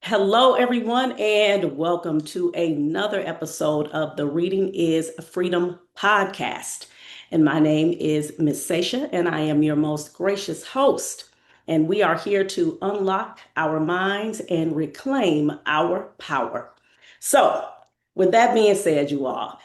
Hello, everyone, and welcome to another episode of the Reading is Freedom podcast. And my name is Miss Sasha, and I am your most gracious host. And we are here to unlock our minds and reclaim our power. So, with that being said, you all,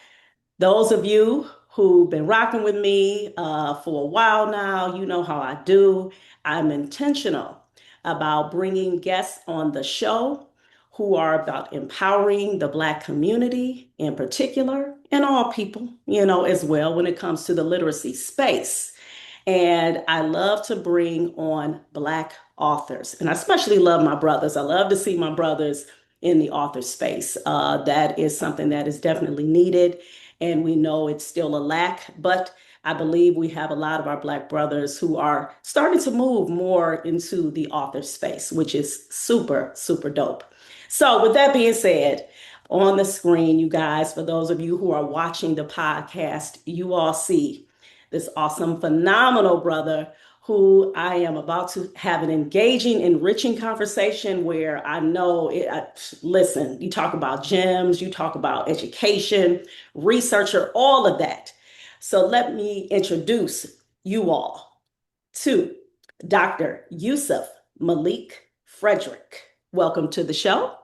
those of you who've been rocking with me for a while now, you know how I do. I'm intentional about bringing guests on the show who are about empowering the Black community in particular, and all people, as well when it comes to the literacy space. And I love to bring on Black authors. And I especially love my brothers. I love to see my brothers in the author space. That is something that is definitely needed. And we know it's still a lack, but I believe we have a lot of our Black brothers who are starting to move more into the author space, which is super, super dope. So, with that being said, on the screen, you guys, for those of you who are watching the podcast, you all see this awesome, phenomenal brother who I am about to have an engaging, enriching conversation where I know listen, you talk about gems, you talk about education, researcher, all of that. So let me introduce you all to Dr. Yusuf Malik Frederick. Welcome to the show.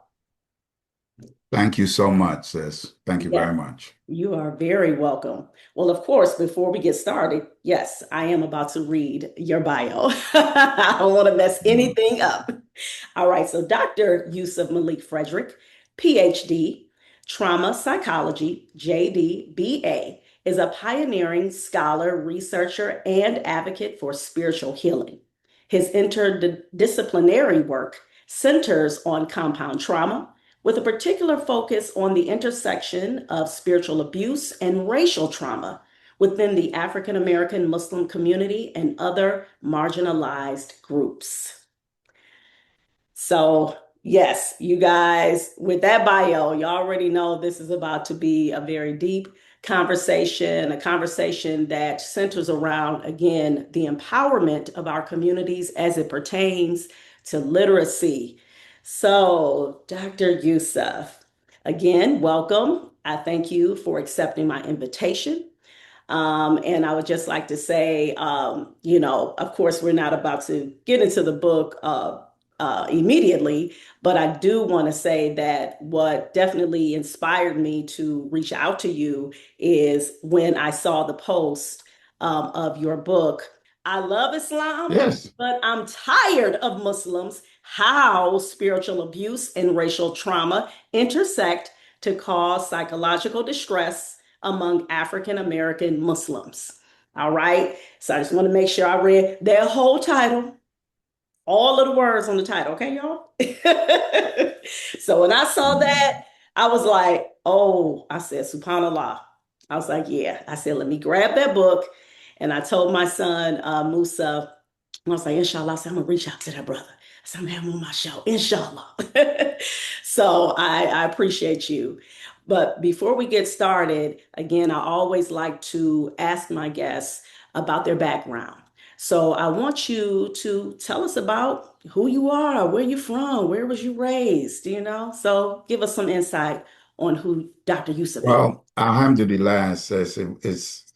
Thank you so much, sis. Thank you Yes. very much. You are very welcome. Well, of course, before we get started, yes, I am about to read your bio. I don't want to mess Mm. anything up. All right, so Dr. Yusuf Malik Frederick, PhD, Trauma Psychology, JD, BA, is a pioneering scholar, researcher, and advocate for spiritual healing. His interdisciplinary work centers on compound trauma with a particular focus on the intersection of spiritual abuse and racial trauma within the African American Muslim community and other marginalized groups. So, yes, you guys, with that bio, you already know this is about to be a very deep conversation, a conversation that centers around, again, the empowerment of our communities as it pertains to literacy. So, Dr. Yusuf, again, welcome. I thank you for accepting my invitation. And I would just like to say, of course, we're not about to get into the book immediately, but I do want to say that what definitely inspired me to reach out to you is when I saw the post of your book. I love Islam, Yes. but I'm tired of Muslims. How spiritual abuse and racial trauma intersect to cause psychological distress among African American Muslims. All right. So I just want to make sure I read their whole title, all of the words on the title. Okay, y'all? So when I saw Mm. that, I was like, oh, I said, SubhanAllah. I was like, yeah. I said, let me grab that book. And I told my son, Musa, I was like, inshallah, I said, I'm going to reach out to that brother. I said, I'm going to have him on my show, inshallah. So I appreciate you. But before we get started, again, I always like to ask my guests about their background. So I want you to tell us about who you are, where you're from, where was you raised, So give us some insight on who Dr. Yusuf is. Well, alhamdulillah, sis,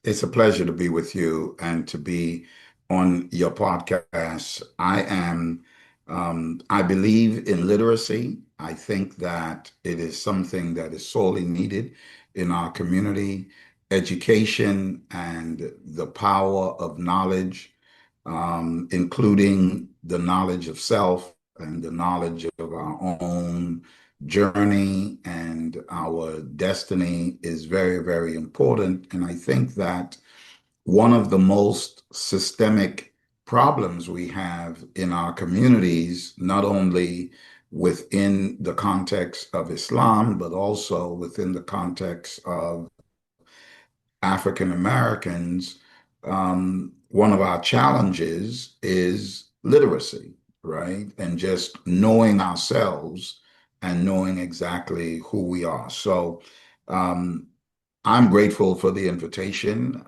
it's a pleasure to be with you and to be on your podcast. I believe in literacy. I think that it is something that is sorely needed in our community. Education and the power of knowledge, including the knowledge of self and the knowledge of our own journey and our destiny is very, very important. And I think that one of the most systemic problems we have in our communities, not only within the context of Islam, but also within the context of African Americans, one of our challenges is literacy, right? And just knowing ourselves and knowing exactly who we are. So um, I'm grateful for the invitation.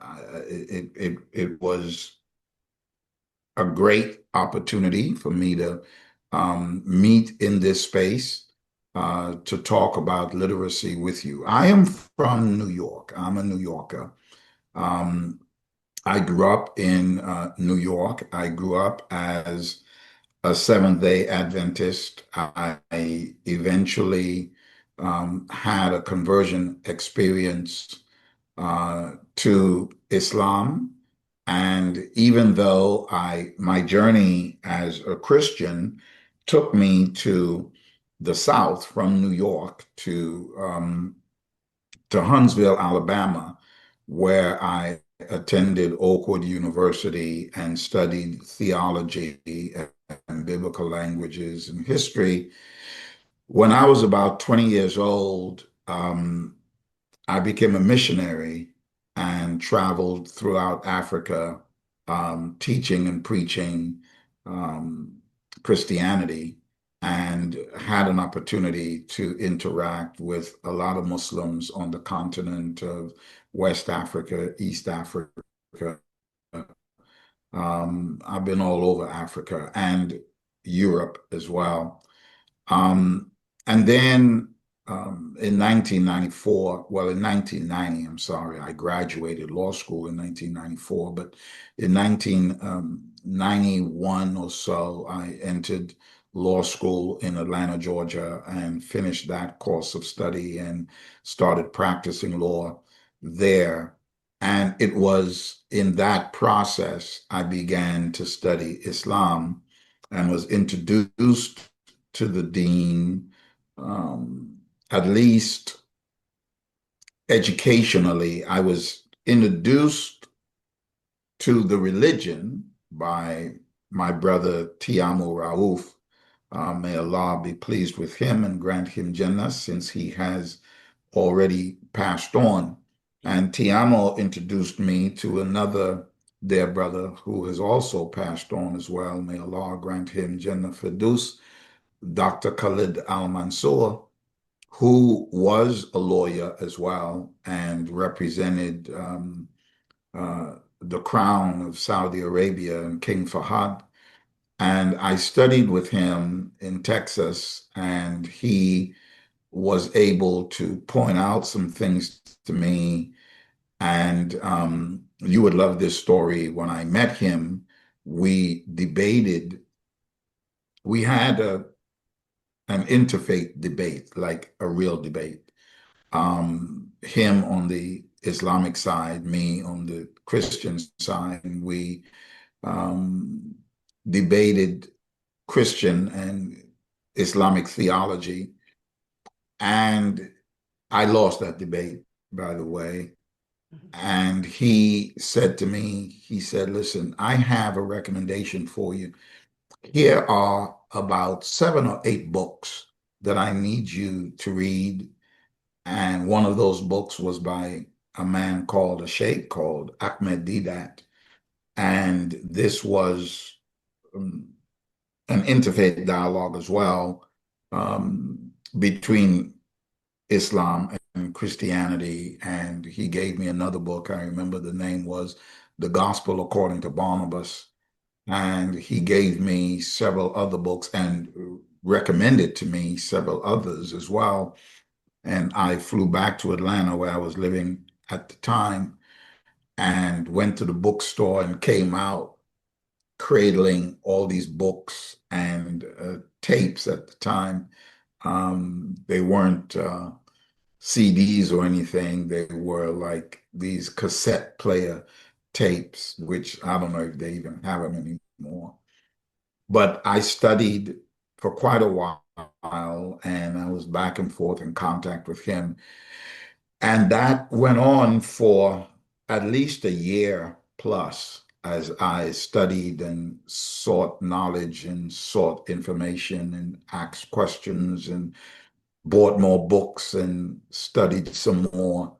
It was a great opportunity for me to meet in this space to talk about literacy with you. I am from New York. I'm a New Yorker. Um, I grew up in New York. I grew up as a Seventh-day Adventist. I eventually had a conversion experience to Islam. And even though my journey as a Christian took me to the South from New York to Huntsville, Alabama, where I attended Oakwood University and studied theology and biblical languages and history. When I was about 20 years old, I became a missionary and traveled throughout Africa, teaching and preaching um, Christianity, and had an opportunity to interact with a lot of Muslims on the continent of West Africa, East Africa. I've been all over Africa and Europe as well. Um, and then in 1994, well, in 1990, I'm sorry, I graduated law school in 1994, but in 1991 or so, I entered law school in Atlanta, Georgia, and finished that course of study and started practicing law there. And it was in that process I began to study Islam and was introduced to the dean, at least educationally. I was introduced to the religion by my brother Tiamu Rauf. May Allah be pleased with him and grant him Jannah, since he has already passed on. And Tiamo introduced me to another dear brother who has also passed on as well. May Allah grant him Jannah Firdus, Dr. Khalid Al Mansour, who was a lawyer as well and represented the crown of Saudi Arabia and King Fahad. And I studied with him in Texas, and he was able to point out some things to me. And you would love this story. When I met him, we debated, we had an interfaith debate, like a real debate. Him on the Islamic side, me on the Christian side, and we um, debated Christian and Islamic theology. And I lost that debate, by the way. And he said to me, he said, listen, I have a recommendation for you. Here are about 7 or 8 books that I need you to read. And one of those books was by a man called a sheikh called Ahmed Deedat. And this was um, an interfaith dialogue as well, between Islam and Christianity. And he gave me another book. I remember the name was The Gospel According to Barnabas. And he gave me several other books and recommended to me several others as well. And I flew back to Atlanta, where I was living at the time, and went to the bookstore and came out cradling all these books and tapes at the time. They weren't CDs or anything. They were like these cassette player tapes, which I don't know if they even have them anymore. But I studied for quite a while, and I was back and forth in contact with him. And that went on for at least a year plus, as I studied and sought knowledge and sought information and asked questions and bought more books and studied some more.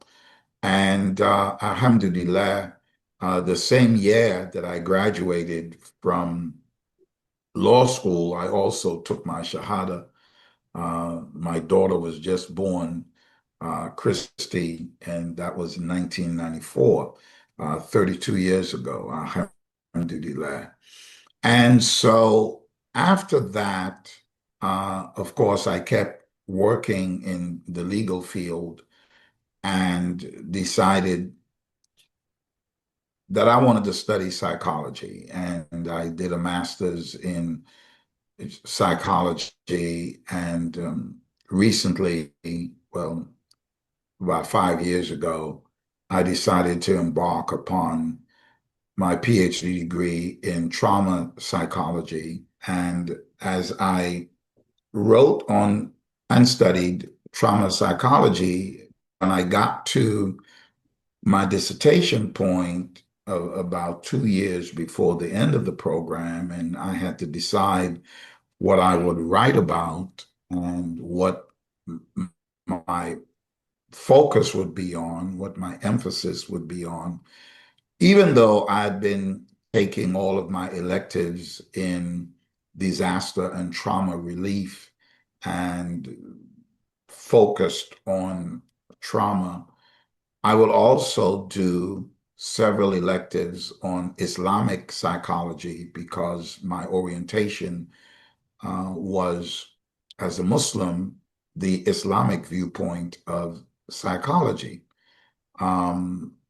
And alhamdulillah, the same year that I graduated from law school, I also took my Shahada. My daughter was just born, Christy, and that was in 1994, 32 years ago, alhamdulillah. And so After that, of course, I kept working in the legal field and decided that I wanted to study psychology. And I did a master's in psychology. And recently, well, about 5 years ago, I decided to embark upon my PhD degree in trauma psychology. And as I wrote on and studied trauma psychology, when I got to my dissertation point of about 2 years before the end of the program, and I had to decide what I would write about and what my focus would be on, what my emphasis would be on. Even though I'd been taking all of my electives in disaster and trauma relief and focused on trauma, I will also do several electives on Islamic psychology because my orientation was, as a Muslim, the Islamic viewpoint of psychology,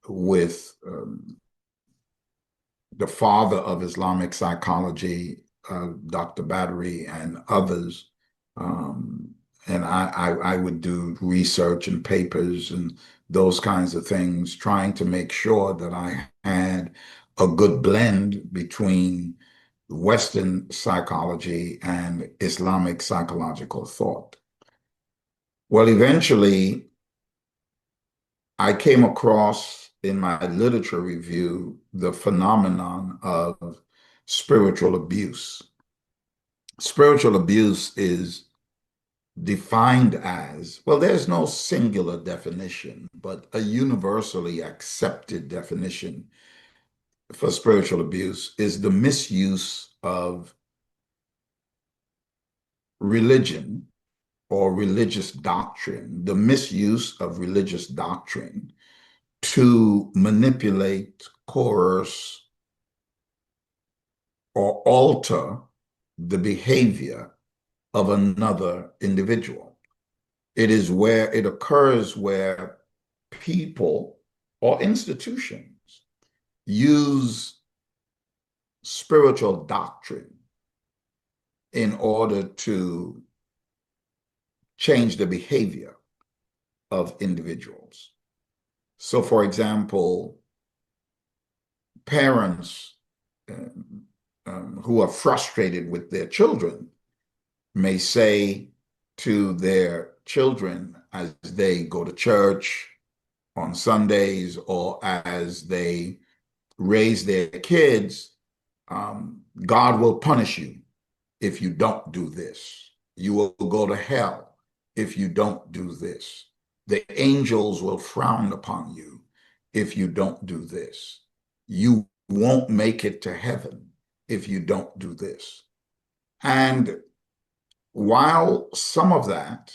with the father of Islamic psychology, Dr. Badri, and others. Um, and I would do research and papers and those kinds of things, trying to make sure that I had a good blend between Western psychology and Islamic psychological thought. Well, eventually, I came across in my literature review the phenomenon of spiritual abuse. Spiritual abuse is defined as, well, there's no singular definition, but a universally accepted definition for spiritual abuse is the misuse of religion or religious doctrine, the misuse of religious doctrine to manipulate, coerce, or alter the behavior of another individual. It is where it occurs where people or institutions use spiritual doctrine in order to change the behavior of individuals. So, for example, parents who are frustrated with their children may say to their children as they go to church on Sundays or as they raise their kids, God will punish you if you don't do this. You will go to hell if you don't do this. The angels will frown upon you if you don't do this. You won't make it to heaven if you don't do this. And while some of that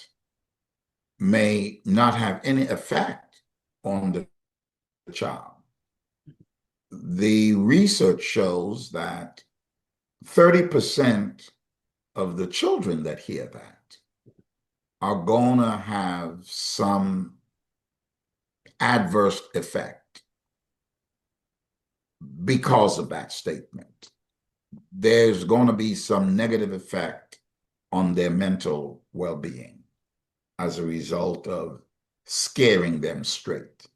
may not have any effect on the child, the research shows that 30% of the children that hear that are going to have some adverse effect because of that statement. There's going to be some negative effect on their mental well-being as a result of scaring them straight.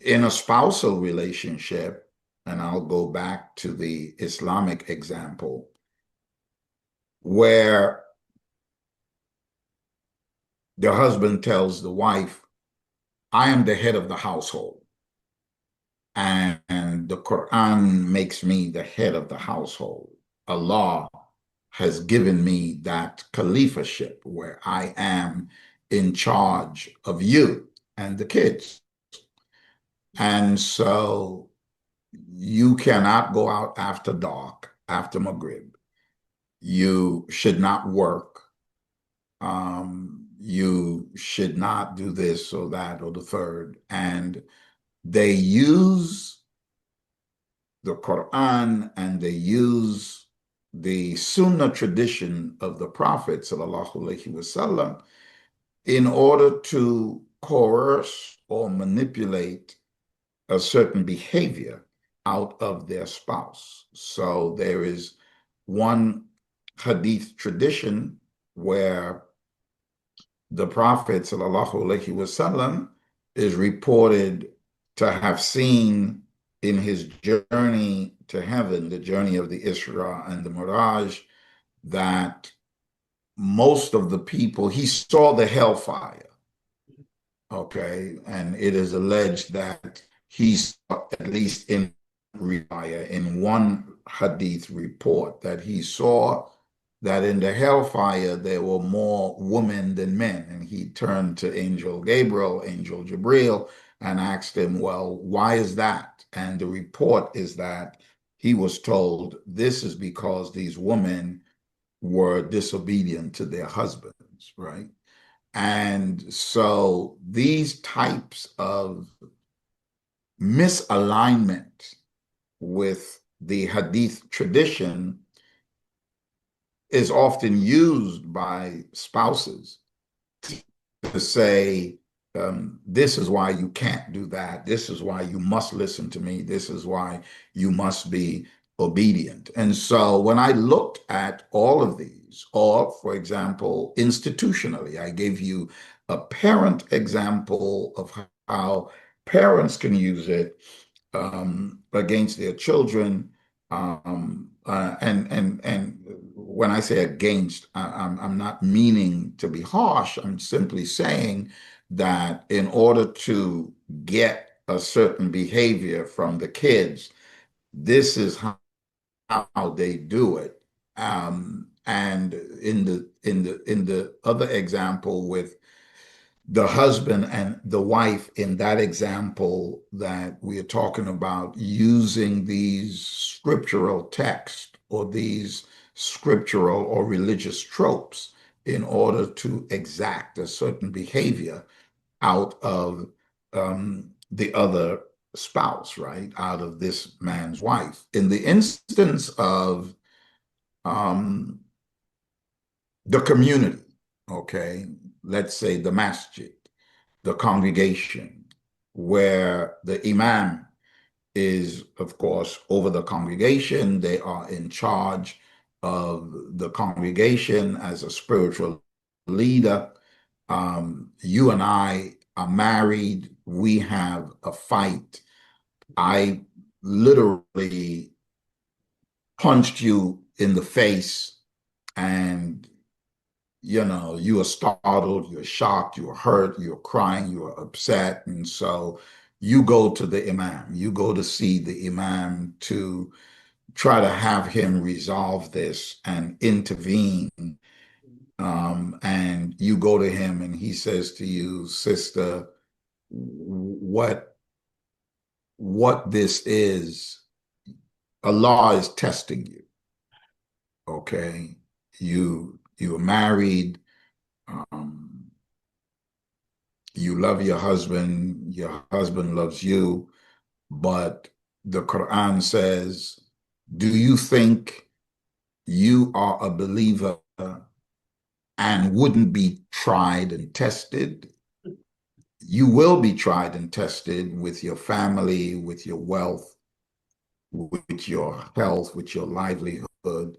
In a spousal relationship, and I'll go back to the Islamic example, where the husband tells the wife, I am the head of the household, and the Quran makes me the head of the household. Allah has given me that caliphship where I am in charge of you and the kids. And so you cannot go out after dark, after Maghrib. You should not work. You should not do this or that or the third. And they use the Quran and they use the Sunnah tradition of the Prophet sallallahu alaihi wasallam in order to coerce or manipulate a certain behavior out of their spouse. So there is one hadith tradition where the Prophet sallallahu alaihi wasallam is reported to have seen in his journey to heaven, the journey of the Isra and the Miraj, that most of the people, he saw the hellfire. Okay, and it is alleged that he saw, at least in one hadith report, that he saw that in the hellfire there were more women than men. And he turned to Angel Gabriel, Angel Jabril, and asked him, well, why is that? And the report is that he was told this is because these women were disobedient to their husbands, right? And so these types of misalignment with the hadith tradition is often used by spouses to say, this is why you can't do that. This is why you must listen to me. This is why you must be obedient. And so when I looked at all of these, or for example, institutionally, I gave you a parent example of how parents can use it against their children. And when I say against, I'm not meaning to be harsh. I'm simply saying that in order to get a certain behavior from the kids, this is how they do it. And in the other example with the husband and the wife, in that example that we are talking about, using these scriptural texts or these scriptural or religious tropes in order to exact a certain behavior out of the other spouse, right? Out of this man's wife. In the instance of um, the community, okay, let's say the masjid, the congregation, where the imam is, of course, over the congregation. They are in charge of the congregation as a spiritual leader. You and I are married. We have a fight. I literally punched you in the face, and you are startled, you're shocked, you're hurt, you're crying, you're upset. And so you go to the imam, you go to see the imam to try to have him resolve this and intervene. And you go to him and he says to you, sister, what this is, Allah is testing you. Okay. You are married. Um, you love your husband loves you, but the Quran says, do you think you are a believer and wouldn't be tried and tested? You will be tried and tested with your family, with your wealth, with your health, with your livelihood.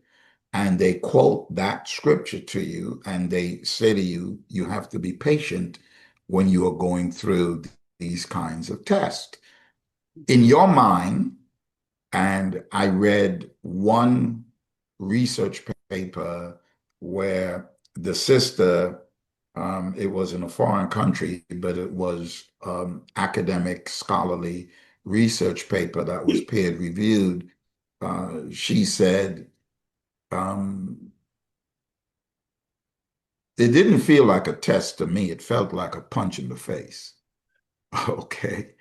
And they quote that scripture to you and they say to you, you have to be patient when you are going through these kinds of tests. In your mind, and I read one research paper where the sister, it was in a foreign country, but it was academic, scholarly research paper that was peer reviewed. She said, um, it didn't feel like a test to me. It felt like a punch in the face. Okay.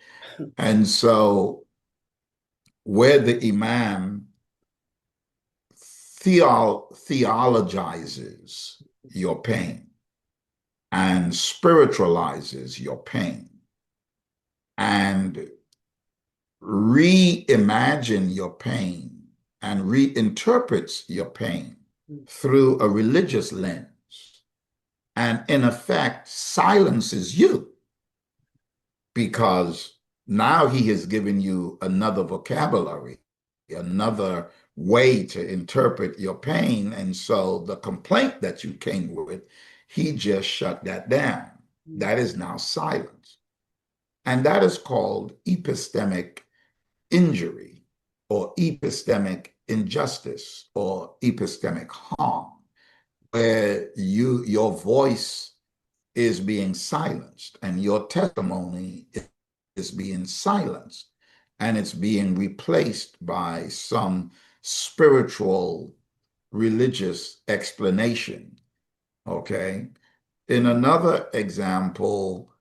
And so where the imam theologizes your pain and spiritualizes your pain and reimagine your pain and reinterprets your pain through a religious lens, and in effect silences you, because now he has given you another vocabulary, another way to interpret your pain. And so the complaint that you came with, he just shut that down. That is now silence. And that is called epistemic injury, or epistemic injustice, or epistemic harm, where your voice is being silenced and your testimony is being silenced, and it's being replaced by some spiritual religious explanation. Okay. In another example,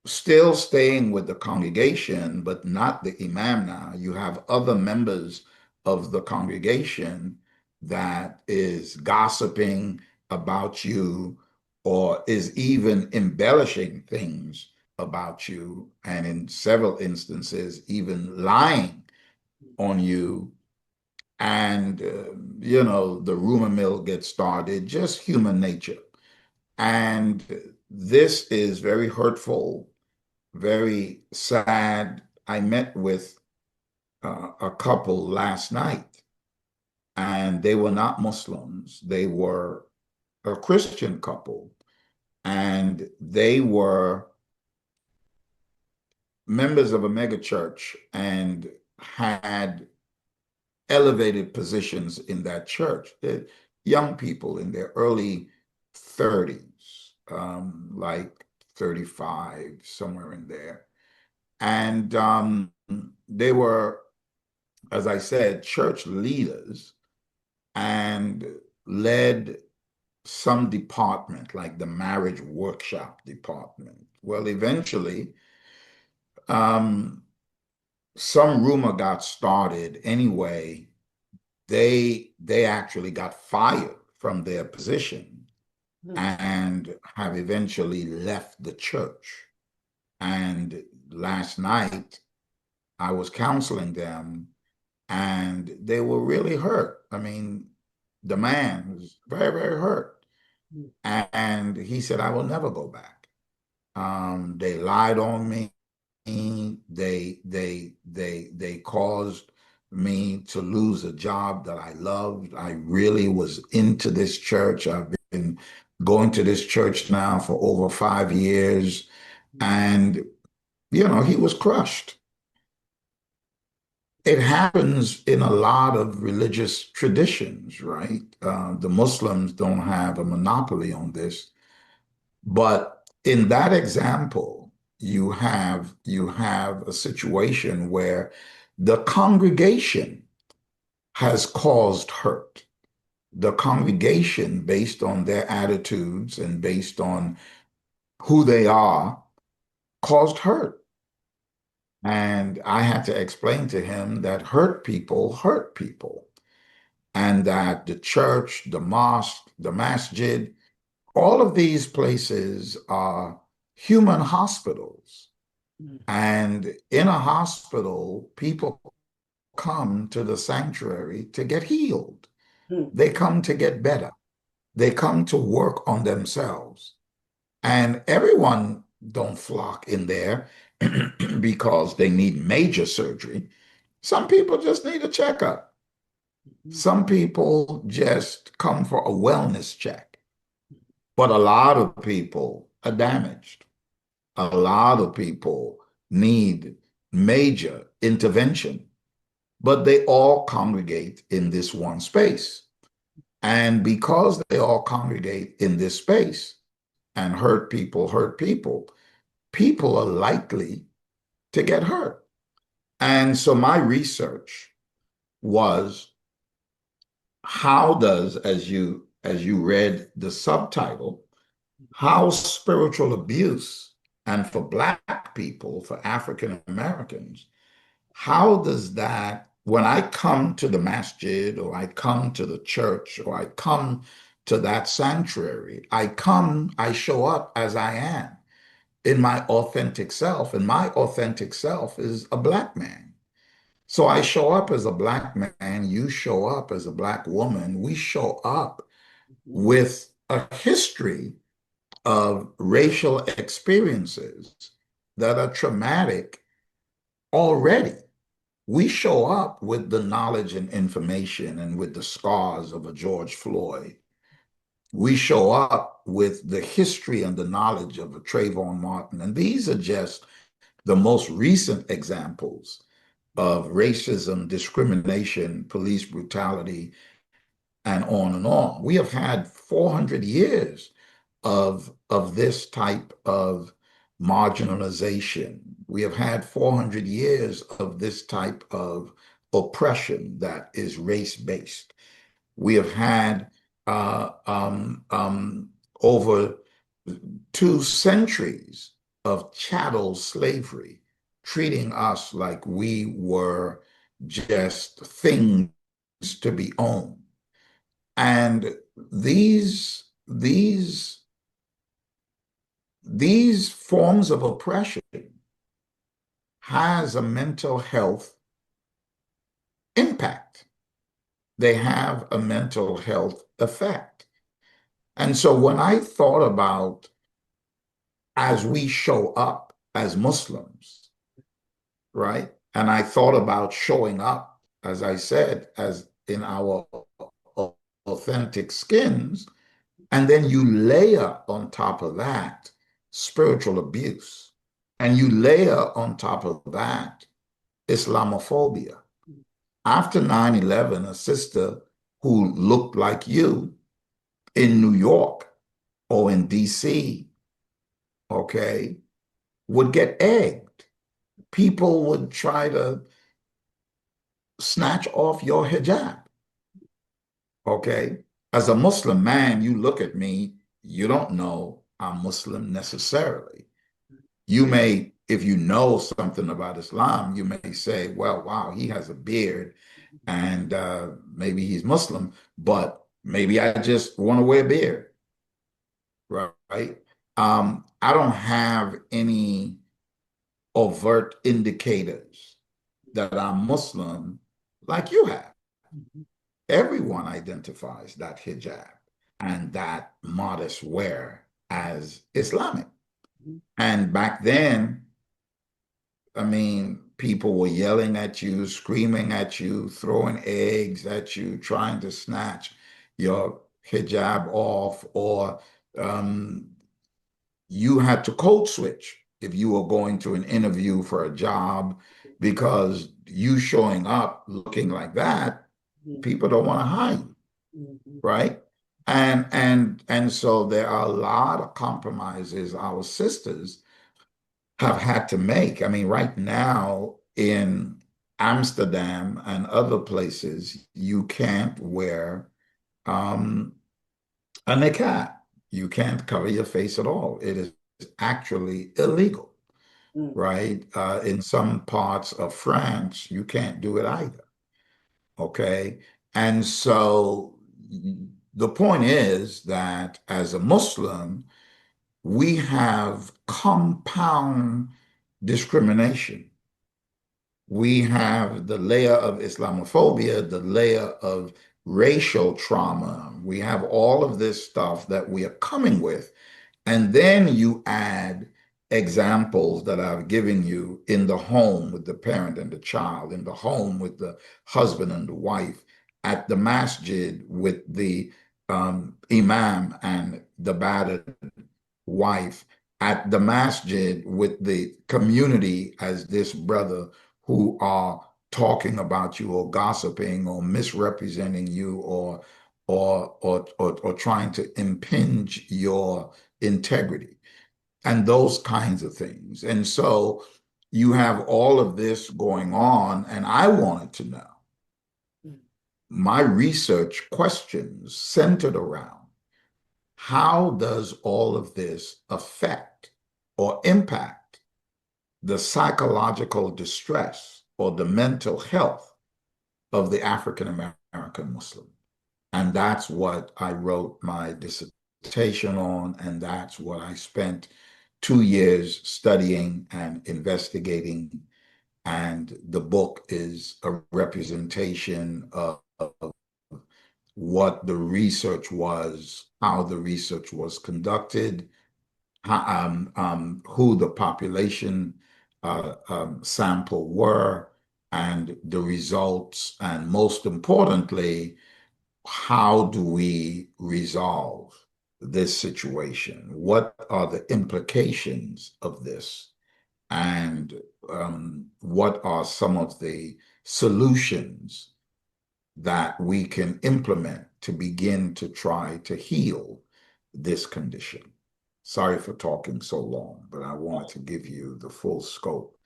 still staying with the congregation, but not the imam now. You have other members of the congregation that is gossiping about you, or is even embellishing things about you, and in several instances, even lying on you. And, the rumor mill gets started, just human nature. And this is very hurtful, very sad. I met with a couple last night, and they were not Muslims. They were a Christian couple, and they were members of a megachurch and had elevated positions in that church. They're young people in their early 30s, like 35, somewhere in there. And they were, as I said, church leaders, and led some department, like the marriage workshop department. Well, eventually, um, some rumor got started. Anyway, they actually got fired from their position and have eventually left the church. And last night, I was counseling them, and they were really hurt. I mean, the man was very, very hurt. And he said, I will never go back. They lied on me. They caused me to lose a job that I loved. I really was into this church. I've been going to this church now for over 5 years. And, he was crushed. It happens in a lot of religious traditions, right? The Muslims don't have a monopoly on this, but in that example, you have a situation where the congregation has caused hurt. The congregation, based on their attitudes and based on who they are, caused hurt. And I had to explain to him that hurt people, and that the church, the mosque, the masjid, all of these places are human hospitals. And in a hospital, people come to the sanctuary to get healed. They come to get better. They come to work on themselves. And everyone don't flock in there because they need major surgery. Some people just need a checkup. Some people just come for a wellness check. But a lot of people are damaged. A lot of people need major intervention, but they all congregate in this one space. And because they all congregate in this space, and hurt people, people are likely to get hurt. And so my research was, how does, as you read the subtitle, how spiritual abuse, and for Black people, for African Americans, how does that, when I come to the masjid, or I come to the church, or I come to that sanctuary, I show up as I am, in my authentic self, and my authentic self is a Black man. So I show up as a Black man, you show up as a Black woman, we show up Mhm. with a history of racial experiences that are traumatic already. We show up with the knowledge and information and with the scars of a George Floyd. We show up with the history and the knowledge of a Trayvon Martin. And these are just the most recent examples of racism, discrimination, police brutality, and on and on. We have had 400 years of this type of marginalization. We have had 400 years of this type of oppression that is race-based. We have had over 2 centuries of chattel slavery, treating us like we were just things to be owned. And these forms of oppression has a mental health impact. They have a mental health effect. And so when I thought about as we show up as Muslims, right? And I thought about showing up, as I said, as in our authentic skins, and then you layer on top of that spiritual abuse, and you layer on top of that Islamophobia. After 9/11, a sister who looked like you in New York or in DC, okay, would get egged. People would try to snatch off your hijab, okay? As a Muslim man, you look at me, you don't know I'm Muslim necessarily. You may, if you know something about Islam, you may say, well, wow, he has a beard and maybe he's Muslim, but maybe I just want to wear a beard, right? I don't have any overt indicators that I'm Muslim like you have. Everyone identifies that hijab and that modest wear as Islamic. And back then, I mean, people were yelling at you, screaming at you, throwing eggs at you, trying to snatch your hijab off, or um, you had to code switch if you were going to an interview for a job because you showing up looking like that, people don't want to hire you, right? And so there are a lot of compromises our sisters have had to make. I mean, right now in Amsterdam and other places, you can't wear um, a niqab. You can't cover your face at all. It is actually illegal, right? In some parts of France, you can't do it either. Okay. And so the point is that as a Muslim, we have compound discrimination. We have the layer of Islamophobia, the layer of racial trauma. We have all of this stuff that we are coming with. And then you add examples that I've given you in the home with the parent and the child, in the home with the husband and the wife, at the masjid with the imam and the battered wife, at the masjid with the community as this brother who are talking about you or gossiping or misrepresenting you or trying to impinge your integrity and those kinds of things. And so you have all of this going on, and I wanted to know. My research questions centered around how does all of this affect or impact the psychological distress or the mental health of the African American Muslim? And that's what I wrote my dissertation on, and that's what I spent 2 years studying and investigating And the book is a representation of what the research was, how the research was conducted, who the population sample were, and the results, and most importantly, how do we resolve this situation? What are the implications of this? And what are some of the solutions that we can implement to begin to try to heal this condition? Sorry for talking so long, but I wanted to give you the full scope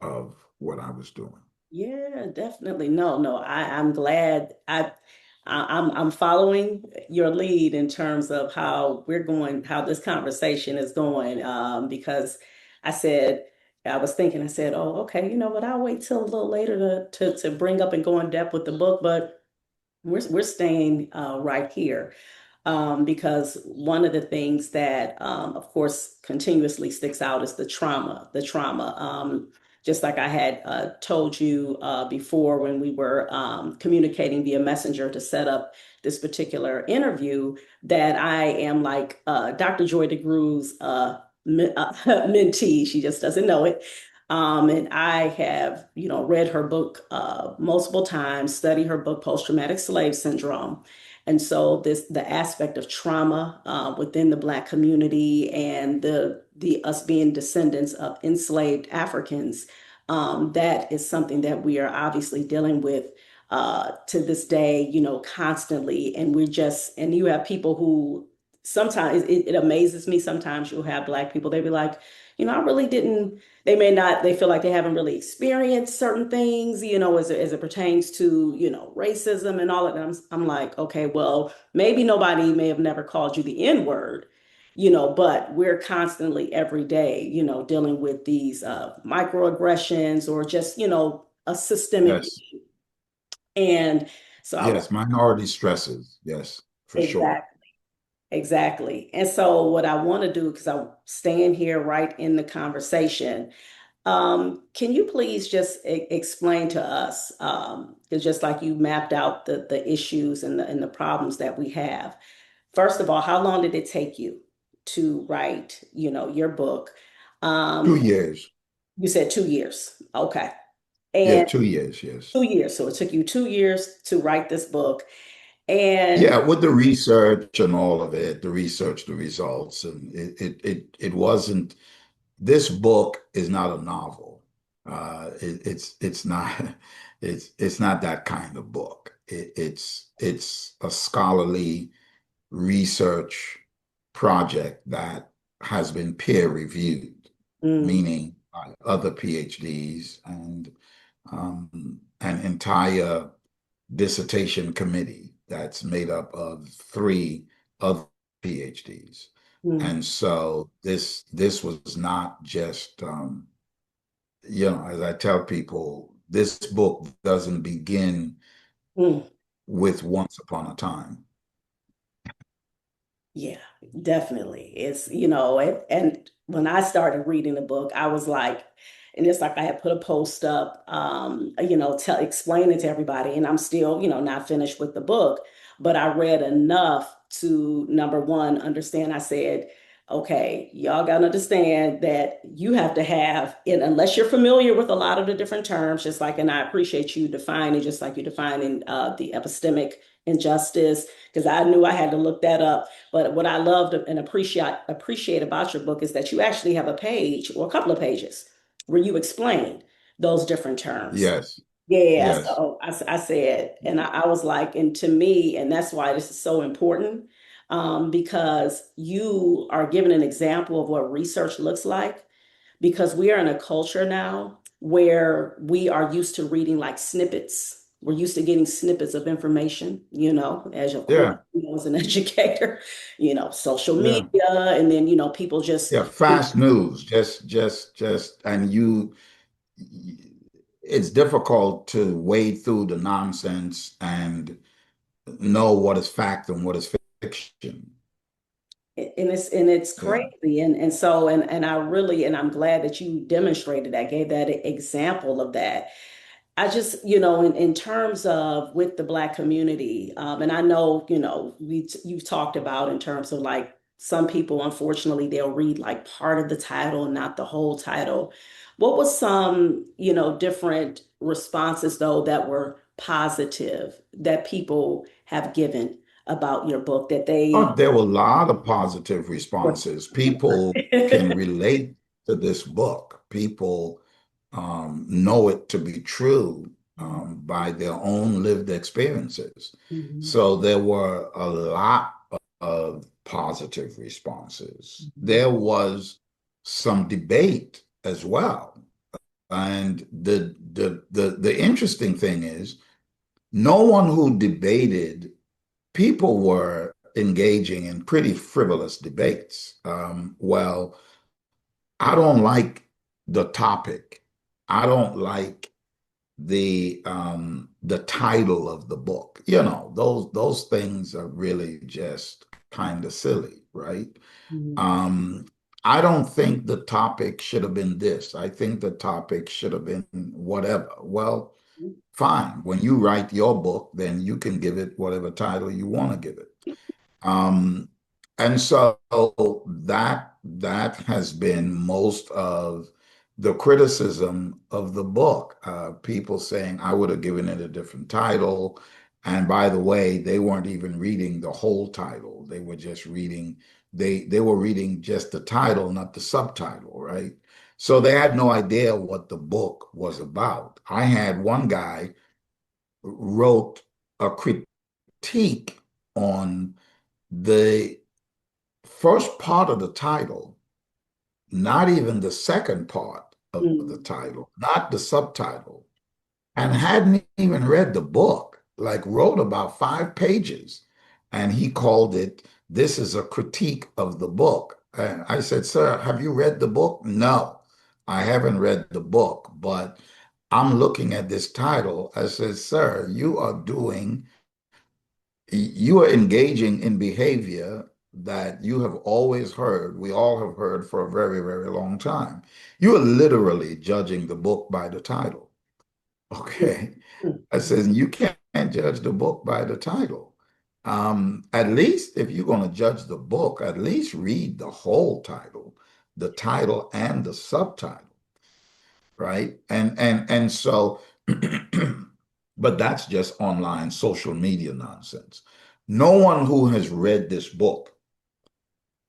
of what I was doing. Yeah, definitely. No, no, I'm glad I'm following your lead in terms of how we're going, how this conversation is going. Because I said, I was thinking, I said, oh, okay, you know what, I'll wait till a little later to bring up and go in depth with the book, but we're staying right here because one of the things that, of course, continuously sticks out is the trauma. The trauma. Just like I had told you before when we were communicating via Messenger to set up this particular interview, that I am like Dr. Joy DeGrew's mentee. She just doesn't know it. And I have, read her book multiple times, studied her book, Post-Traumatic Slave Syndrome. And so the aspect of trauma within the Black community and the us being descendants of enslaved Africans, that is something that we are obviously dealing with to this day, constantly. And and you have people who sometimes it amazes me. Sometimes you'll have Black people, they be like, I really didn't, they may not, they feel like they haven't really experienced certain things, as it pertains to, racism and all of them. I'm like, okay, well, maybe nobody may have never called you the N word, but we're constantly every day, dealing with these microaggressions or just, a systemic. Yes, And so I was yes, minority stresses. Yes, for sure. exactly. Exactly. And so what I want to do, because I'm staying here right in the conversation, can you please just explain to us, because just like you mapped out the issues and the problems that we have. First of all, how long did it take you to write, your book? 2 Um, years. you said 2 years. Okay. Yeah, And 2 years. Yes. 2 years. So it took you 2 years to write this book. And Yeah, with the research and all of it, the research, the results, and it wasn't. This book is not a novel. It's not it's not that kind of book. It's a scholarly research project that has been peer reviewed, mm, meaning by other PhDs and an entire dissertation committee that's made up of three other PhDs. mm, And so this was not just as I tell people, this book doesn't begin mm. with once upon a time. Yeah, definitely. It's, and when I started reading the book, I was like, and it's like I had put a post up, explaining to everybody, and I'm still, not finished with the book, but I read enough to, number one, understand. I said, okay, y'all got to understand that you have to have it, unless you're familiar with a lot of the different terms, just like, and I appreciate you defining, just like you defining the epistemic injustice, because I knew I had to look that up. But what I loved and appreciate about your book is that you actually have a page or a couple of pages where you explain those different terms. Yes, Yeah, yes, so I said, and I was like, and to me, and that's why this is so important, because you are giving an example of what research looks like, because we are in a culture now where we are used to reading like snippets. We're used to getting snippets of information, as of course, yeah, as an educator, social yeah, media, and then, people just, yeah. Fast news, just, and it's difficult to wade through the nonsense and know what is fact and what is fiction. And it's Yeah. crazy. And I really, and I'm glad that you demonstrated that, gave that example of that. I just, in terms of with the Black community, and I know, you've talked about in terms of like some people, unfortunately, they'll read like part of the title, not the whole title. What was some, different responses though that were positive that people have given about your book that Oh, they there were a lot of positive responses. People can relate to this book. People know it to be true by their own lived experiences. Mhm. So there were a lot of positive responses. Mhm. There was some debate as well. And the interesting thing is, no one who debated, people were engaging in pretty frivolous debates. Well, I don't like the topic. I don't like the title of the book. Those things are really just kind of silly, right? Mhm. Um, I don't think the topic should have been this. I think the topic should have been whatever. Well, fine. When you write your book, then you can give it whatever title you want to give it. Um, and so that has been most of the criticism of the book. People saying I would have given it a different title. And by the way, they weren't even reading the whole title. They were just reading, they were reading just the title, not the subtitle, right? So they had no idea what the book was about. I had one guy wrote a critique on the first part of the title, not even the second part of the Mhm. title, not the subtitle, and hadn't even read the book, like wrote about 5 pages. And he called it, This is a critique of the book. And I said, Sir, have you read the book? No, I haven't read the book, but I'm looking at this title. I said, Sir, you are engaging in behavior that you have always heard, we all have heard for a very, very long time. You are literally judging the book by the title. Okay. I Mhm. says, you can't judge the book by the title. At least if you're going to judge the book, at least read the title and the subtitle, right? And so, but that's just online social media nonsense. No one who has read this book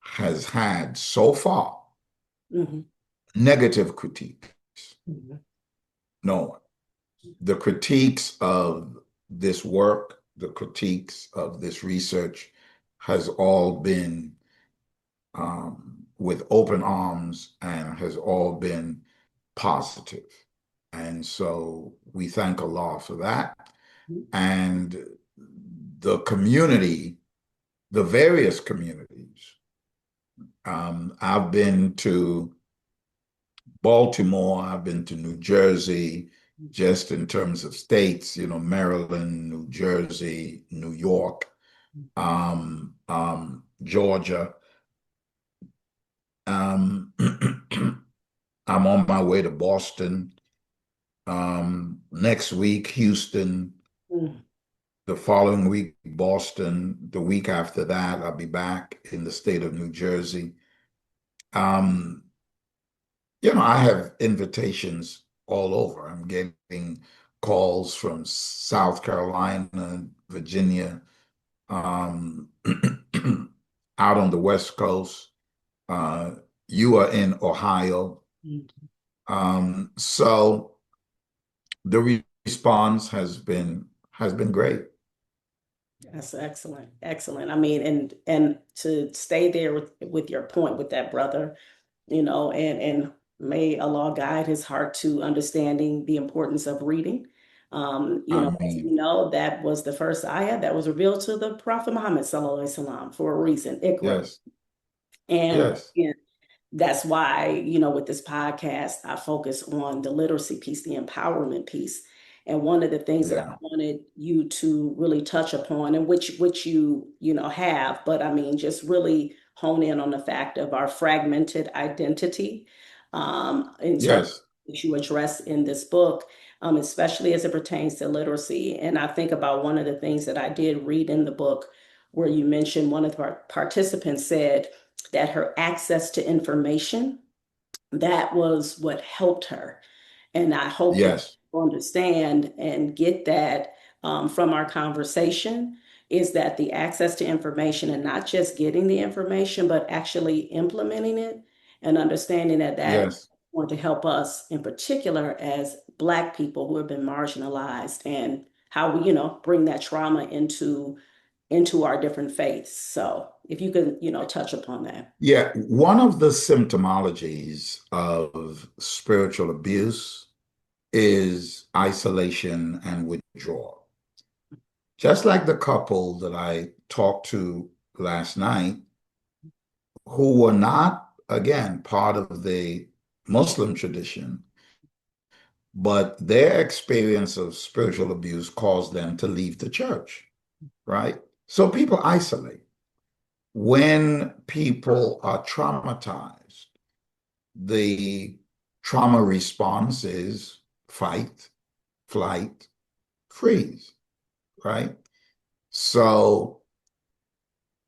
has had so far Mhm. negative critiques. Mhm. No one. The critiques of this work, the critiques of this research has all been with open arms and has all been positive. And so we thank Allah for that. And the community, the various communities, I've been to Baltimore, I've been to New Jersey, just in terms of states, Maryland, New Jersey, New York, Georgia. Um, I'm on my way to Boston. Next week, Houston. Mhm. The following week, Boston. The week after that, I'll be back in the state of New Jersey. Um, I have invitations all over. I'm getting calls from South Carolina, Virginia, um, out on the West Coast. Uh, you are in Ohio. Mhm. So the response has been great. That's excellent. Excellent. I mean, and to stay there with your point with that brother, and may Allah guide his heart to understanding the importance of reading. I As mean, you know, that was the first ayah that was revealed to the Prophet Muhammad sallallahu alaihi wasallam for a reason, Iqra. yes, And yes, again, that's why, with this podcast, I focus on the literacy piece, the empowerment piece. And one of the things that I yeah, wanted you to really touch upon, and which you have, but I mean, just really hone in on the fact of our fragmented identity in terms of Yes, what you address in this book, especially as it pertains to literacy. And I think about one of the things that I did read in the book where you mentioned one of the participants said that her access to information, that was what helped her. And I hope that yes, people understand and get that from our conversation is that the access to information and not just getting the information, but actually implementing it and understanding that that is yes. going to help us in particular as Black people who have been marginalized and how we, bring that trauma into our different faiths. So if you could, touch upon that. Yeah, one of the symptomologies of spiritual abuse is isolation and withdrawal. Just like the couple that I talked to last night, who were not, again, part of the Muslim tradition, but their experience of spiritual abuse caused them to leave the church, right? So people isolate. When people are traumatized, the trauma response is fight, flight, freeze, right? So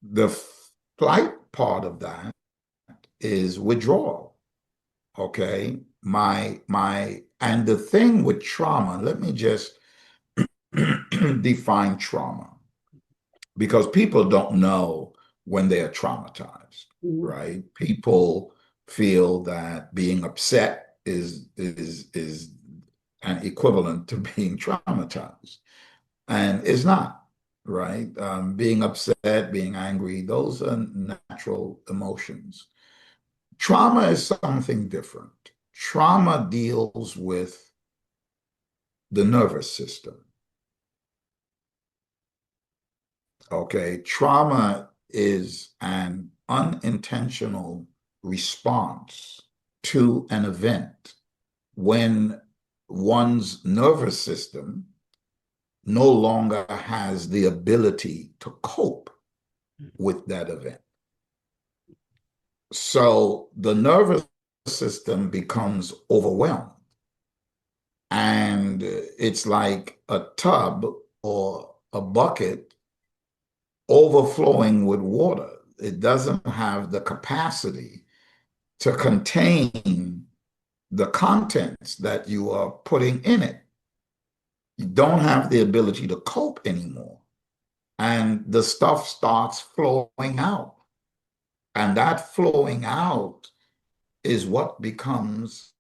the flight part of that is withdrawal. Okay. And the thing with trauma, let me just define trauma because people don't know when they're traumatized, Mhm. right? People feel that being upset is an equivalent to being traumatized, and it's not, right? Being upset, being angry, those are natural emotions. Trauma is something different. Trauma deals with the nervous system. Okay. Trauma is an unintentional response to an event when one's nervous system no longer has the ability to cope with that event. So the nervous system becomes overwhelmed. And it's like a tub or a bucket overflowing with water. It doesn't have the capacity to contain the contents that you are putting in it. You don't have the ability to cope anymore. And the stuff starts flowing out. And that flowing out is what becomes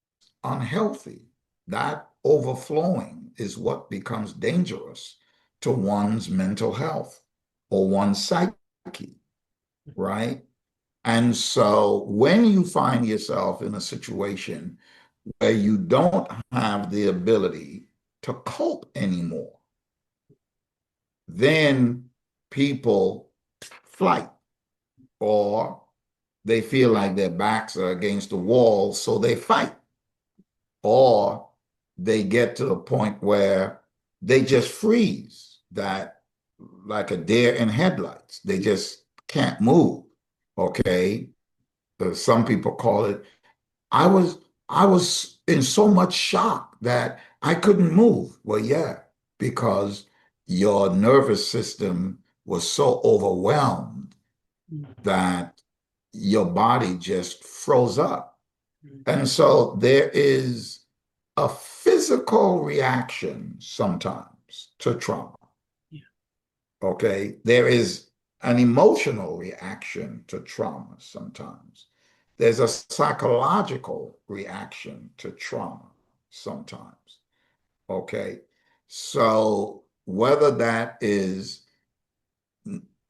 unhealthy. That overflowing is what becomes dangerous to one's mental health or one's psyche, right? And so when you find yourself in a situation where you don't have the ability to cope anymore, then people flight or they feel like their backs are against the wall, so they fight. Or they get to the point where they just freeze, that like a deer in headlights. They just can't move. Okay. Some people call it, I was I was in so much shock that I couldn't move. Well, yeah, because your nervous system was so overwhelmed that your body just froze up. And so there is a physical reaction sometimes to trauma. Yeah. Okay. There is an emotional reaction to trauma sometimes. There's a psychological reaction to trauma sometimes. Okay. So whether that is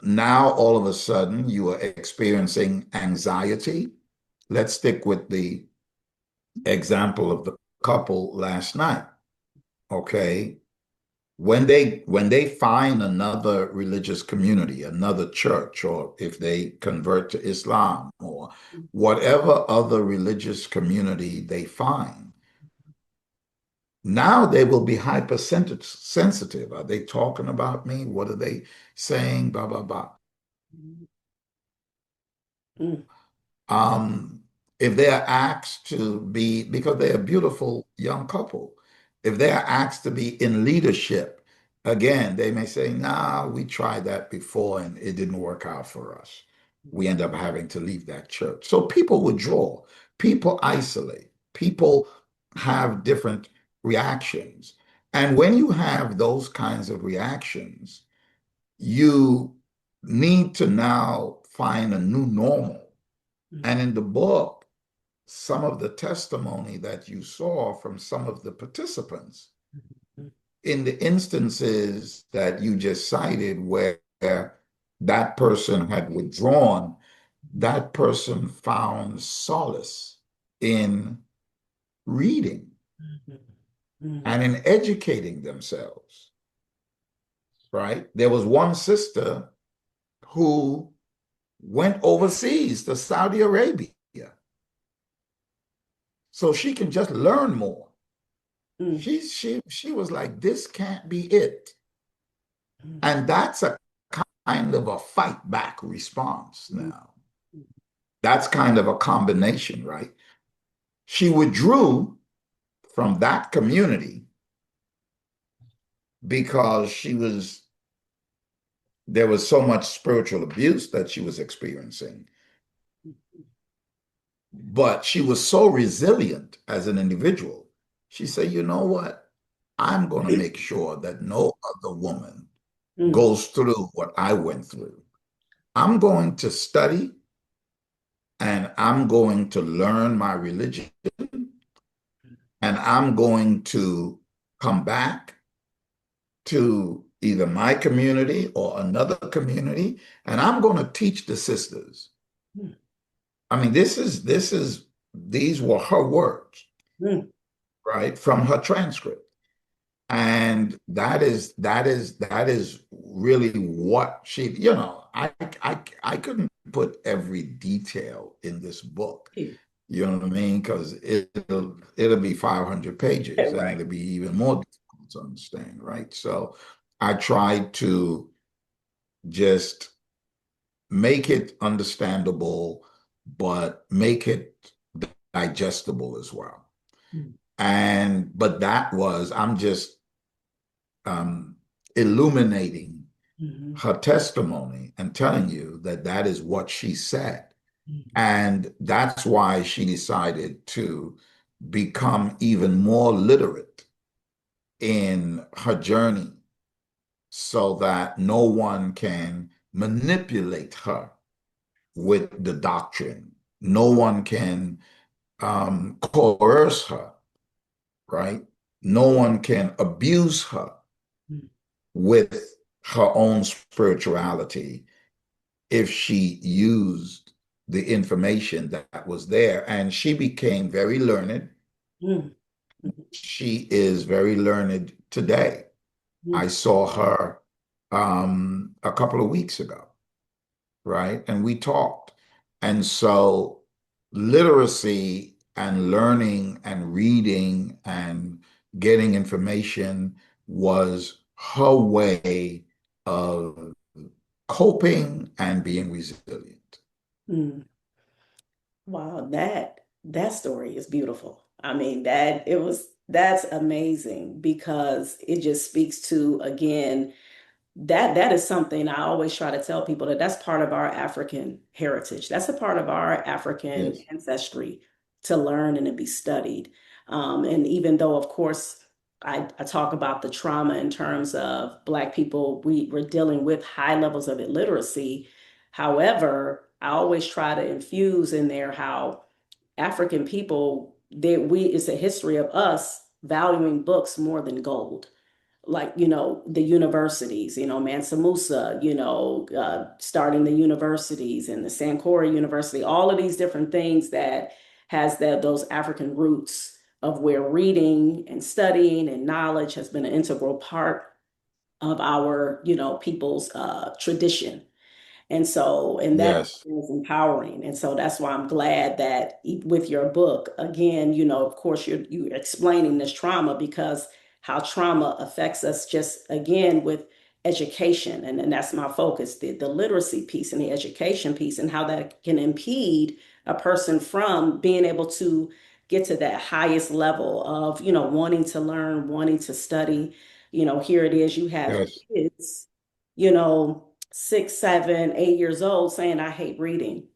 now all of a sudden you are experiencing anxiety, let's stick with the example of the couple last night. Okay. When they find another religious community, another church, or if they convert to Islam or whatever other religious community they find, now they will be hypersensitive. Are they talking about me? What are they saying? Blah, blah, blah. Mm, Um, if they are asked to be, because they're a beautiful young couple, if they are asked to be in leadership, again, they may say, nah, we tried that before and it didn't work out for us. We end up having to leave that church. So people withdraw, people isolate, people have different reactions. And when you have those kinds of reactions, you need to now find a new normal. mm, And in the book, some of the testimony that you saw from some of the participants mm, in the instances that you just cited where that person had withdrawn, that person found solace in reading mm, mm, and in educating themselves, right? There was one sister who went overseas to Saudi Arabia so she can just learn more. mm, She was like, this can't be it. mm, And that's a kind of a fight back response mm, now. That's kind of a combination, right? She withdrew from that community because there was so much spiritual abuse that she was experiencing. But she was so resilient as an individual. She said, you know what? I'm going to make sure that no other woman mm, goes through what I went through. I'm going to study and I'm going to learn my religion and I'm going to come back to either my community or another community and I'm going to teach the sisters. mm, I mean, these were her words, mm. right, from her transcript. And that is really what she, I couldn't put every detail in this book. You know what I mean? Because it'll be 500 pages and Right. it'll be even more difficult to understand, right? So I tried to just make it understandable, but make it digestible as well. Mm, And but that was I'm just um, illuminating mhm, her testimony and telling you that that is what she said. mhm, And that's why she decided to become even more literate in her journey so that no one can manipulate her with the doctrine. No one can coerce her, right? No one can abuse her mm, with her own spirituality if she used the information that was there. And she became very learned. mm, She is very learned today. I mm, saw her a couple of weeks ago, right? And we talked. And so literacy and learning and reading and getting information was her way of coping and being resilient. mm. Wow, that story is beautiful. I mean, that's amazing because it just speaks to again that is something I always try to tell people that that's part of our African heritage. That's a part of our African Yes. ancestry to learn and to be studied. And even though, of course, I talk about the trauma in terms of Black people, we're dealing with high levels of illiteracy. However, I always try to infuse in there how African people, it's a history of us valuing books more than gold, like the universities, Mansa Musa, starting the universities and the Sankore University, all of these different things that has those African roots of where reading and studying and knowledge has been an integral part of our people's tradition. And that Yes. is empowering. And so that's why I'm glad that with your book, again, of course, you're explaining this trauma because how trauma affects us just again with education. And that's my focus, the literacy piece and the education piece, and how that can impede a person from being able to get to that highest level of, wanting to learn, wanting to study. Here it is, you have Yes. kids, 6, 7, 8 years old saying, I hate reading.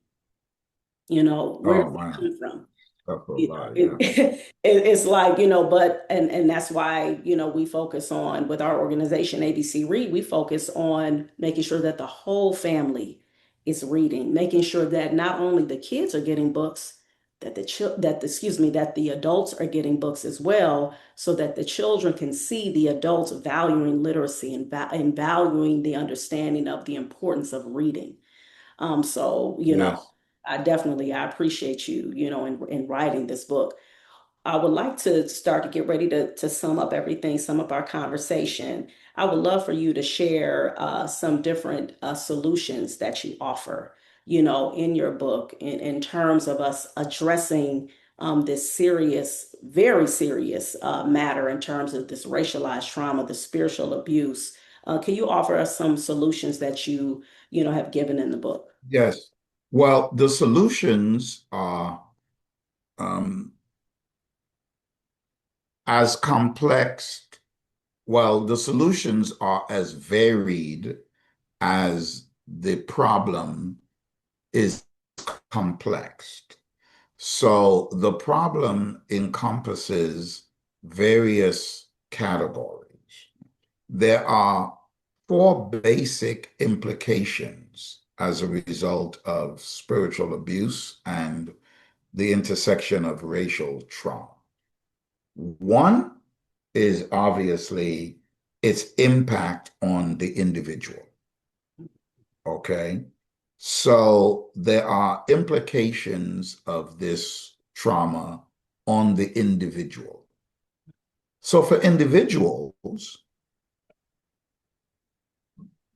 Where Oh, does that wow. come from? That's a you know lot. it, Yeah. it's like, but and that's why, we focus on, with our organization ABC Read, we focus on making sure that the whole family is reading, making sure that not only the kids are getting books, that that the adults are getting books as well, so that the children can see the adults valuing literacy and valuing the understanding of the importance of reading. So, Yes. I appreciate you, in writing this book. I would like to start to get ready to sum up everything, sum up our conversation. I would love for you to share some different solutions that you offer, in your book, in terms of us addressing this serious, very serious matter in terms of this racialized trauma, the spiritual abuse. Can you offer us some solutions that you have given in the book? Yes. Well, the solutions are um, as complex. Well, the solutions are as varied as the problem is complex. So the problem encompasses various categories. There are four basic implications as a result of spiritual abuse and the intersection of racial trauma. One is obviously its impact on the individual. Okay. So there are implications of this trauma on the individual. So for individuals,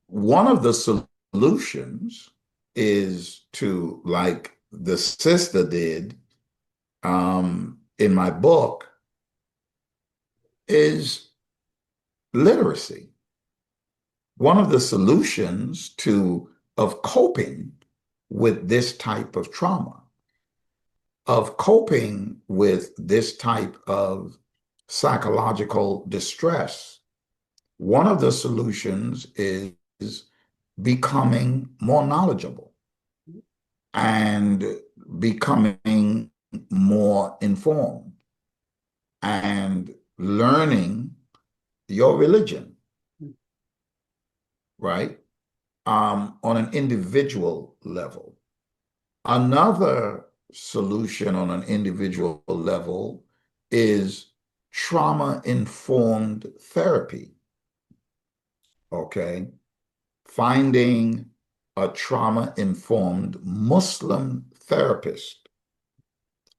one of the solutions is to, like the sister did in my book, is literacy. One of the solutions to of coping with this type of trauma, of coping with this type of psychological distress, one of the solutions is becoming more knowledgeable and becoming more informed and learning your religion, right? On an individual level. Another solution on an individual level is trauma-informed therapy, okay? Finding a trauma-informed Muslim therapist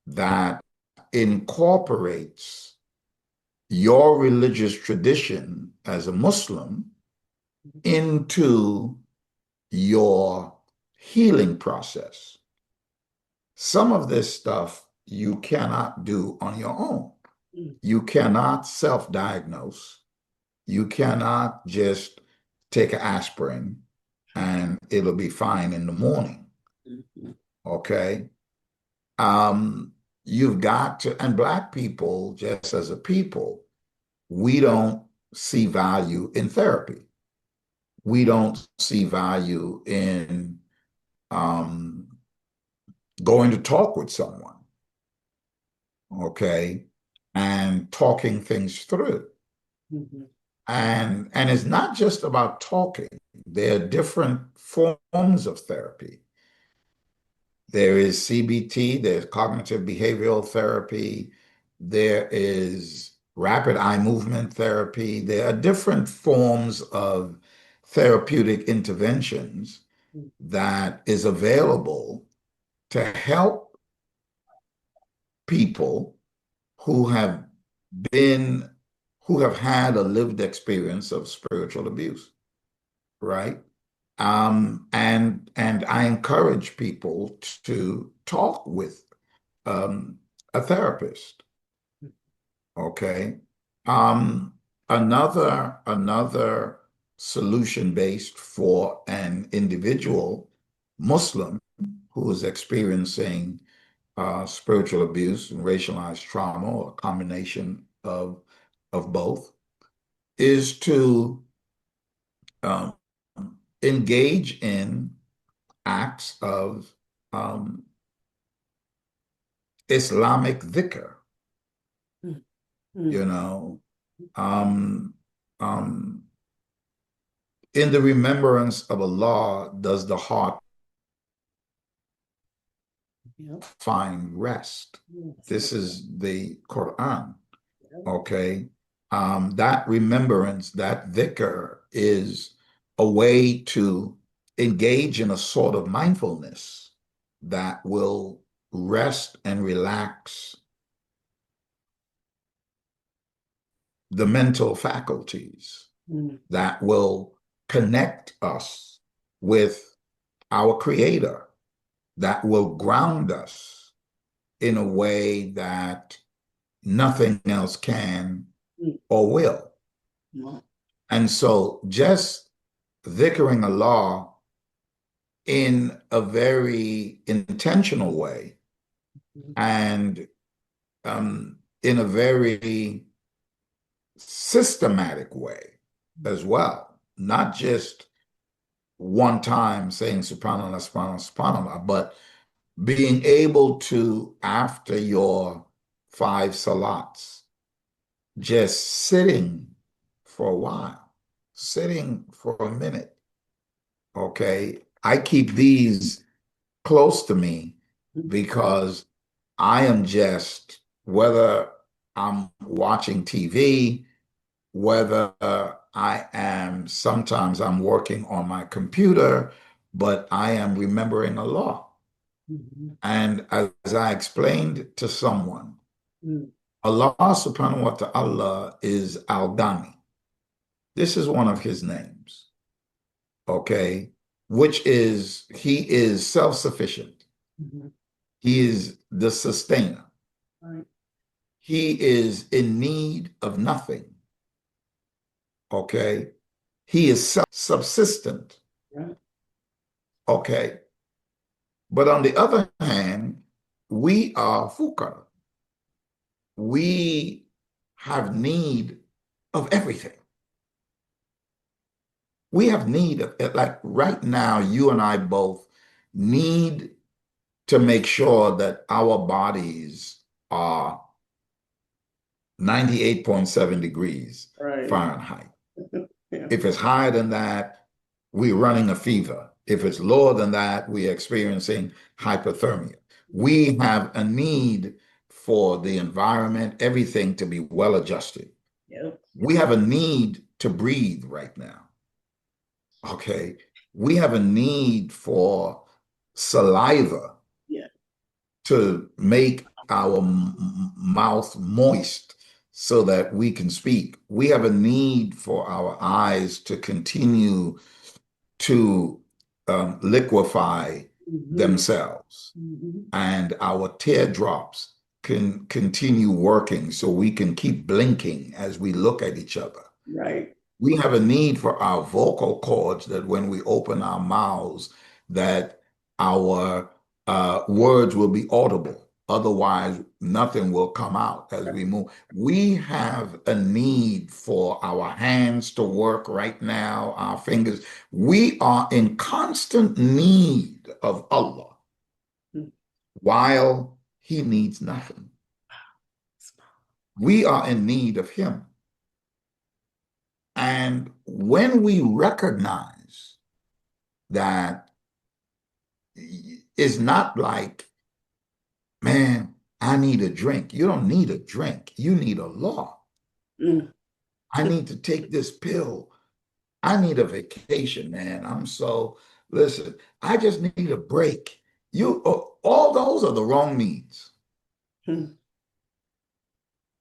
that incorporates your religious tradition as a Muslim into your healing process. Some of this stuff you cannot do on your own. You cannot self-diagnose. You cannot just take an aspirin and it'll be fine in the morning. Mhm. Okay. You've got to, and Black people, just as a people, we don't see value in therapy. We don't see value in um, going to talk with someone, okay, and talking things through. Mhm. And it's not just about talking. There are different forms of therapy. There is CBT, there's cognitive behavioral therapy, there is rapid eye movement therapy. There are different forms of therapeutic interventions that is available to help people who have been, who have had a lived experience of spiritual abuse, right? And I encourage people to talk with um, a therapist. Okay. Um, another solution based for an individual Muslim who is experiencing spiritual abuse and racialized trauma, or a combination of both, is to um, engage in acts of um, Islamic dhikr, Mm, you mm, know, um, um, in the remembrance of Allah does the heart yep, find rest. yes, This is the Quran, yep, okay? That remembrance, that dhikr, is a way to engage in a sort of mindfulness that will rest and relax the mental faculties, mm, that will connect us with our Creator, that will ground us in a way that nothing else can mm, or will. no, And so just dhikring Allah in a very intentional way, mm, and in a very systematic way as well, not just one time saying subhanallah, subhanallah, subhanallah, but being able to, after your 5 salats, just sitting for a while, sitting for a minute. Okay. I keep these close to me mm, because I am just, whether I'm watching TV, whether sometimes I'm working on my computer, but I am remembering Allah. mm, And as I explained to someone, mm, Allah subhanahu wa ta'ala is Al-Ghani. This is one of his names, okay? Which is, he is self-sufficient. mm, He is the sustainer. right, He is in need of nothing, okay? He is self-subsistent, right, okay? But on the other hand, we are fukara. We have need of everything. We have need of, like right now, you and I both need to make sure that our bodies are 98.7 degrees right, Fahrenheit. yeah, If it's higher than that, we're running a fever. If it's lower than that, we're experiencing hypothermia. We have a need for the environment, everything to be well adjusted. yep, We have a need to breathe right now. Okay. We have a need for saliva yeah, to make our mouth moist so that we can speak. We have a need for our eyes to continue to liquefy mhm, themselves, mhm, and our teardrops can continue working so we can keep blinking as we look at each other. right, We have a need for our vocal cords, that when we open our mouths, that our words will be audible. Otherwise, nothing will come out as we move. We have a need for our hands to work right now, our fingers. We are in constant need of Allah mm, while He needs nothing. We are in need of Him. And when we recognize that, it's not like, man, I need a drink. You don't need a drink. You need a law. mm, I need to take this pill. I need a vacation, man. Listen, I just need a break. All those are the wrong needs. mm,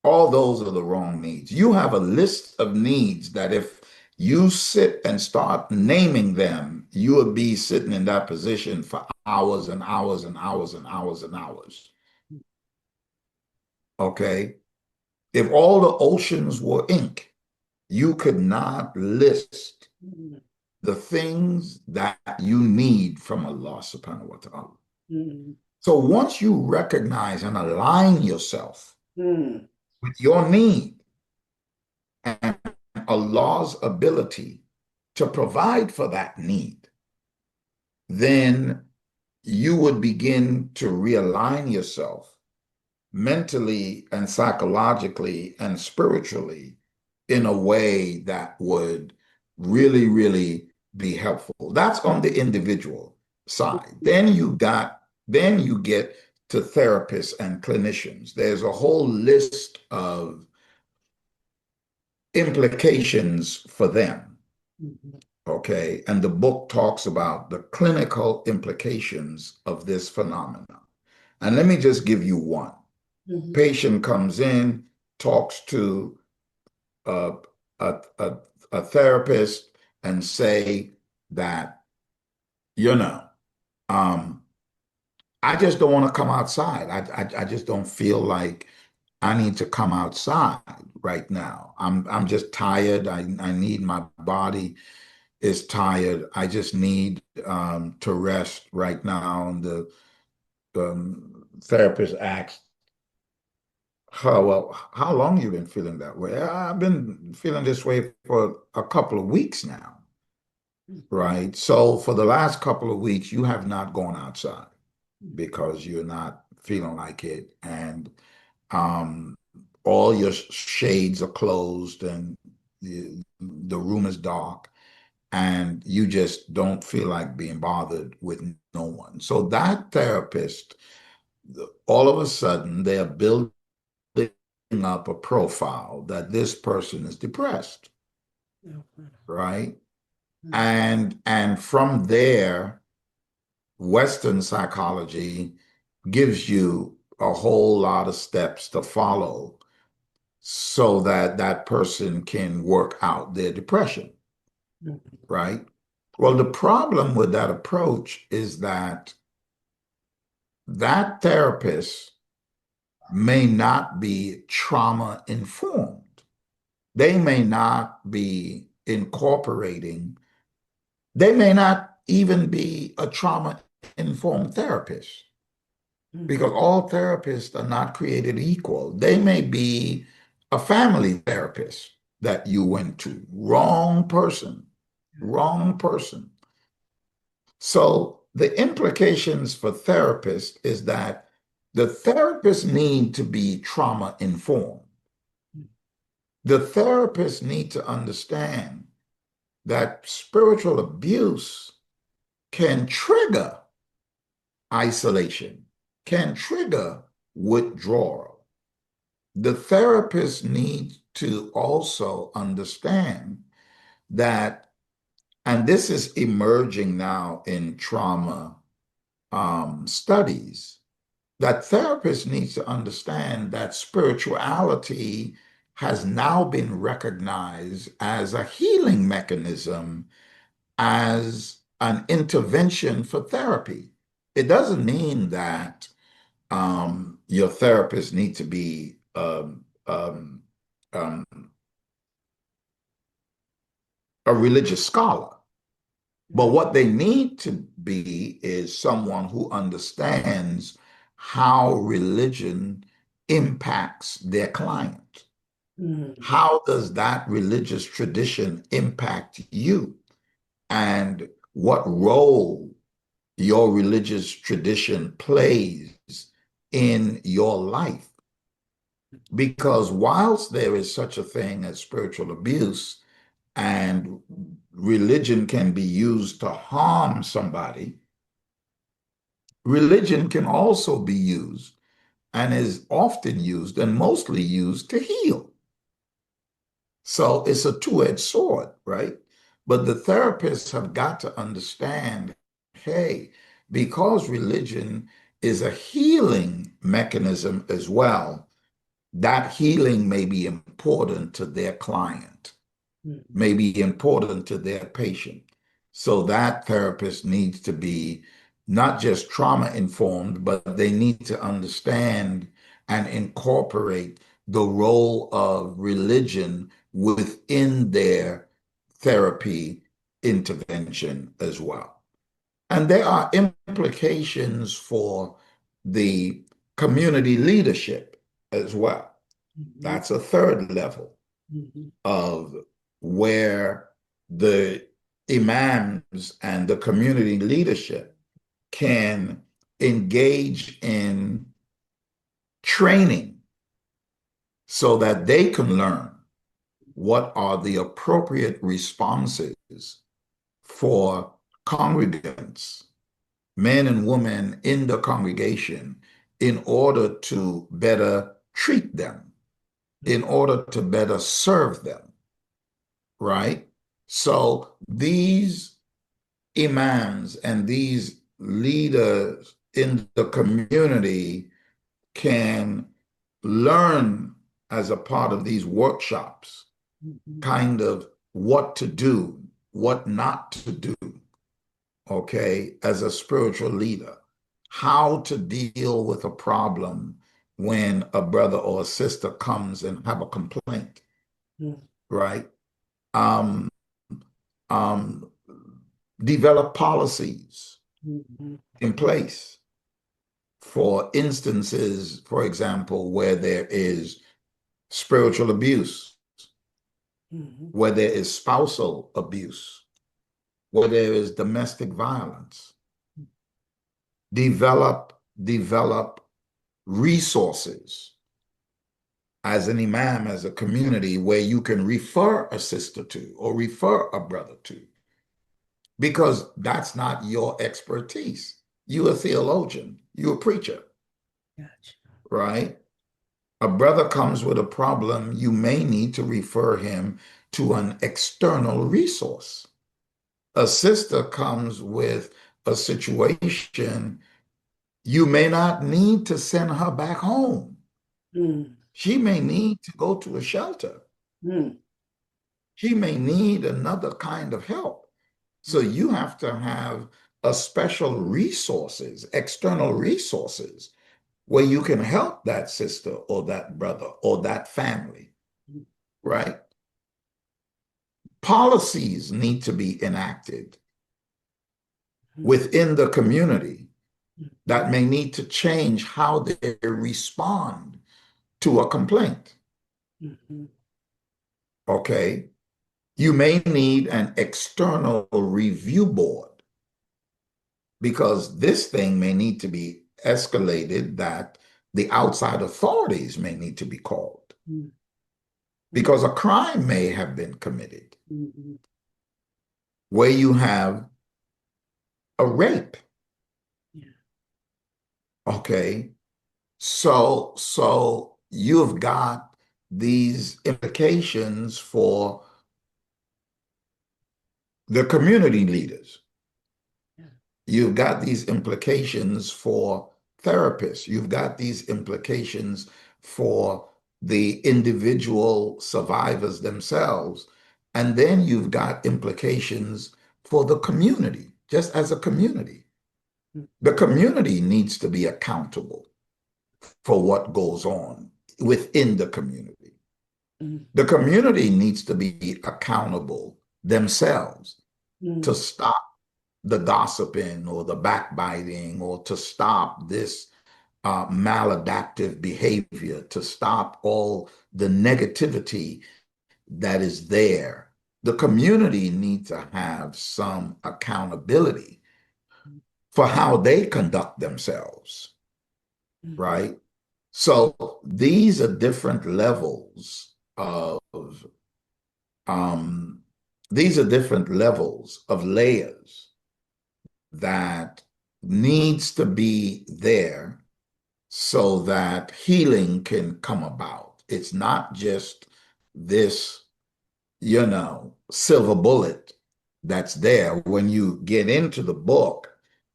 All those are the wrong needs. You have a list of needs that, if you sit and start naming them, you would be sitting in that position for hours and hours and hours and hours and hours. Okay. If all the oceans were ink, you could not list Mm, the things that you need from Allah subhanahu wa ta'ala. mm, So once you recognize and align yourself mm, with your need and Allah's ability to provide for that need, then you would begin to realign yourself mentally and psychologically and spiritually in a way that would really, really be helpful. That's on the individual side. Then you get to therapists and clinicians. There's a whole list of implications for them. mm, Okay. And the book talks about the clinical implications of this phenomenon. And let me just give you one. mm, Patient comes in, talks to a, a, a, a therapist and say that, you know, um, I just don't want to come outside. I just don't feel like I need to come outside right now. I'm just tired. I need my body is tired. I just need to rest right now. And the therapist asks, how long you been feeling that way? I've been feeling this way for a couple of weeks now, mm, right? So for the last couple of weeks, you have not gone outside because you're not feeling like it. And um, all your shades are closed and the room is dark and you just don't feel like being bothered with no one. So that therapist, all of a sudden, they are building up a profile that this person is depressed, mm, right? mm, And from there, Western psychology gives you a whole lot of steps to follow so that that person can work out their depression, mm, right? Well, the problem with that approach is that that therapist may not be trauma informed. They may not be incorporating, they may not even be a trauma informed therapist because mm, all therapists are not created equal. They may be a family therapist that you went to. Wrong person, wrong person. So the implications for therapists is that the therapists need to be trauma informed. The therapists need to understand that spiritual abuse can trigger isolation, can trigger withdrawal. The therapist needs to also understand that, and this is emerging now in trauma studies, that therapists need to understand that spirituality has now been recognized as a healing mechanism, as an intervention for therapy. It doesn't mean that your therapist need to be um, a religious scholar. But mm, what they need to be is someone who understands how religion impacts their client. mm, How does that religious tradition impact you? And what role your religious tradition plays in your life? Because whilst there is such a thing as spiritual abuse and religion can be used to harm somebody, religion can also be used and is often used and mostly used to heal. So it's a two-edged sword, right? But the therapists have got to understand, hey, because religion is a healing mechanism as well, that healing may be important to their client, mm, may be important to their patient. So that therapist needs to be not just trauma informed, but they need to understand and incorporate the role of religion within their therapy intervention as well. And there are implications for the community leadership as well. Mhm. That's a third level Mhm. of where the imams and the community leadership can engage in training so that they can learn what are the appropriate responses for congregants, men and women in the congregation, in order to better treat them, in order to better serve them, right? So these imams and these leaders in the community can learn as a part of these workshops Mhm. kind of what to do, what not to do, okay, as a spiritual leader, how to deal with a problem when a brother or a sister comes and have a complaint, Mhm. right? Um, um, develop policies Mhm. in place for instances, for example, where there is spiritual abuse, Mhm. where there is spousal abuse, where there is domestic violence. Develop resources as an imam, as a community where you can refer a sister to or refer a brother to, because that's not your expertise. You're a theologian, you're a preacher, Gotcha. right? A brother comes with a problem, you may need to refer him to an external resource. A sister comes with a situation, you may not need to send her back home. Mm. She may need to go to a shelter. Mm. She may need another kind of help. So you have to have a special resources, external resources, where you can help that sister or that brother or that family, right? Policies need to be enacted Mhm. within the community Mhm. that may need to change how they respond to a complaint. Mhm. Okay. You may need an external review board because this thing may need to be escalated, that the outside authorities may need to be called Mhm. because a crime may have been committed Mhm. where you have a rape. Yeah. Okay. So you've got these implications for the community leaders. Yeah. You've got these implications for therapists. You've got these implications for the individual survivors themselves. And then you've got implications for the community, just as a community. The community needs to be accountable for what goes on within the community. The Mhm. community needs to be accountable themselves to Mhm. stop the gossiping or the backbiting, or to stop this maladaptive behavior, to stop all the negativity that is there. The community needs to have some accountability for how they conduct themselves, Mhm. right? So these are different levels of um, layers that needs to be there so that healing can come about. It's not just this, silver bullet that's there. When you get into the book,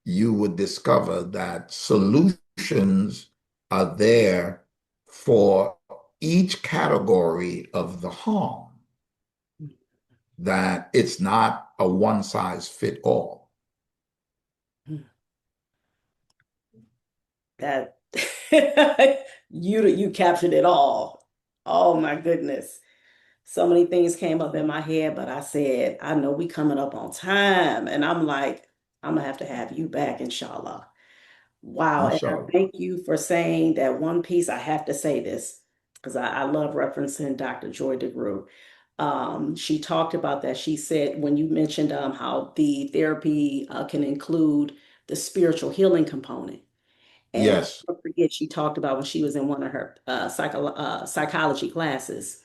you would discover that solutions are there for each category of the harm, that it's not a one size fit all. Mhm. That you captured it all. Oh my goodness. So many things came up in my head, but I said, I know we coming up on time. And I'm like, I'm gonna have to have you back, inshallah. Wow. And I Inshallah. thank you for saying that one piece. I have to say this because I love referencing Dr. Joy DeGruy. She talked about that. She said, when you mentioned how the therapy can include the spiritual healing component. And I'll Yes, never forget, she talked about when she was in one of her psychology classes.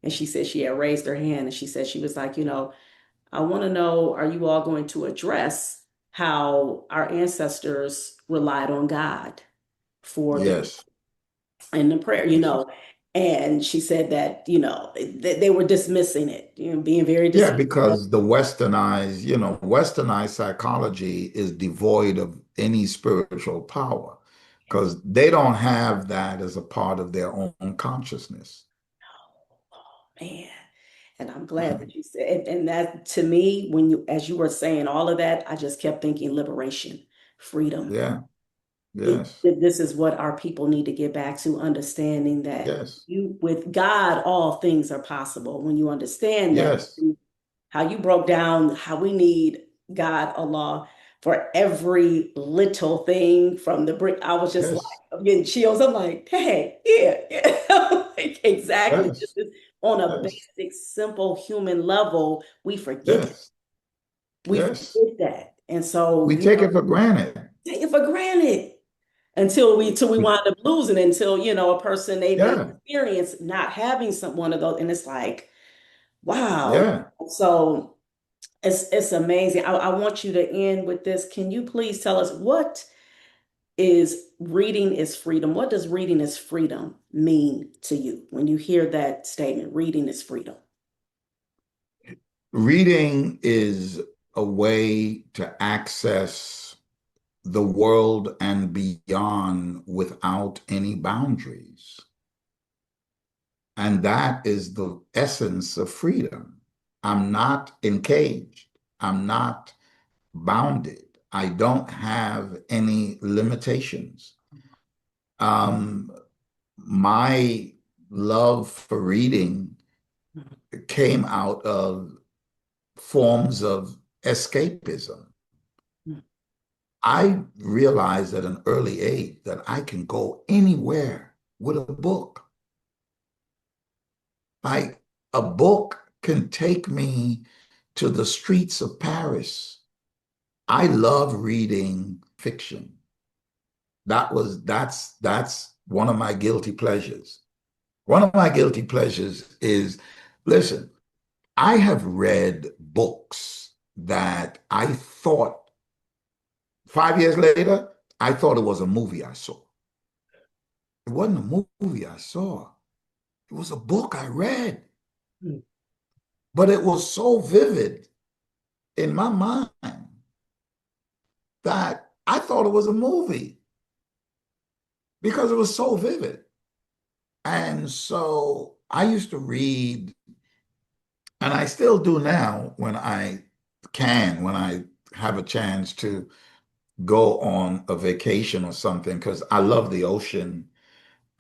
And she said she had raised her hand and she said, she was like, I want to know, are you all going to address how our ancestors relied on God for the yes, and the prayer, And she said that, they were dismissing it, being very yeah, dismissive. because westernized psychology is devoid of any spiritual power because they don't have that as a part of their own consciousness. Oh, man. And I'm glad that you said, and that to me, as you were saying all of that, I just kept thinking liberation, freedom. Yeah, yes, This is what our people need to get back to, understanding that yes, with God, all things are possible. When you understand that, yes, how you broke down how we need God, Allah, for every little thing from the brick. I was just like, yes, I'm getting chills. I'm like, hey, yeah, yeah. Like, exactly. This yes, is on a yes, basic, simple human level. We forget that. yes, We yes. forget that. And so, We take it for granted. take it for granted until we We, wind up losing it, until, a person they've yeah, experienced not having one of those. And it's like, wow. yeah. So it's amazing. I want you to end with this. Can you please tell us what is reading is freedom? What does reading is freedom mean to you when you hear that statement? Reading is freedom. Reading is a way to access the world and beyond without any boundaries. And that is the essence of freedom. I'm not encaged. I'm not bounded. I don't have any limitations. Um, my love for reading came out of forms of escapism. I realized at an early age that I can go anywhere with a book. Like a book can take me to the streets of Paris. I love reading fiction. That's one of my guilty pleasures. One of my guilty pleasures is, listen, I have read books that I thought 5 years later, I thought it was a movie I saw. It wasn't a movie I saw. It was a book I read, Mm, but it was so vivid in my mind that I thought it was a movie because it was so vivid. And so I used to read, and I still do now when I can, when I have a chance to go on a vacation or something, because I love the ocean.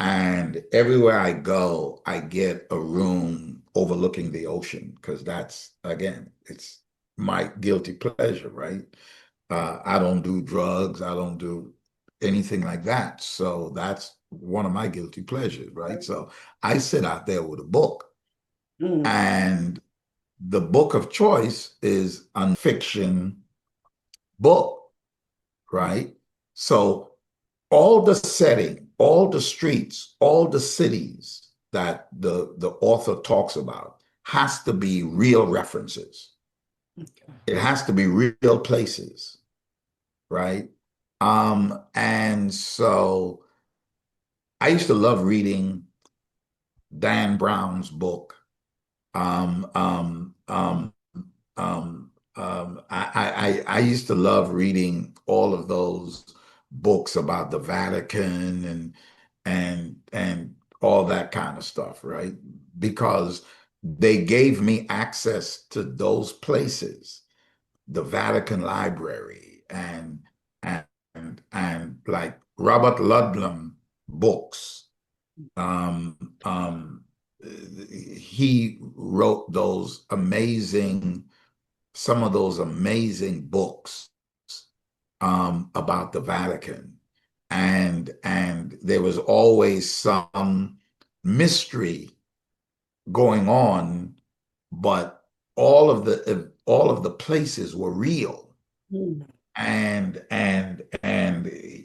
And everywhere I go, I get a room overlooking the ocean because that's, again, it's my guilty pleasure, right? I don't do drugs. I don't do anything like that. So that's one of my guilty pleasures, right? So I sit out there with a book, mm, and the book of choice is a fiction book, right? So all the setting, all the streets, all the cities that the author talks about has to be real references. It has to be real places, right? And so I used to love reading Dan Brown's book. Um, um, um, I used to love reading all of those books about the Vatican and all that kind of stuff, right? Because they gave me access to those places, the Vatican Library and like Robert Ludlum books. Um, um, he wrote some of those amazing books about the Vatican, and there was always some mystery going on, but all of the places were real. Mm, And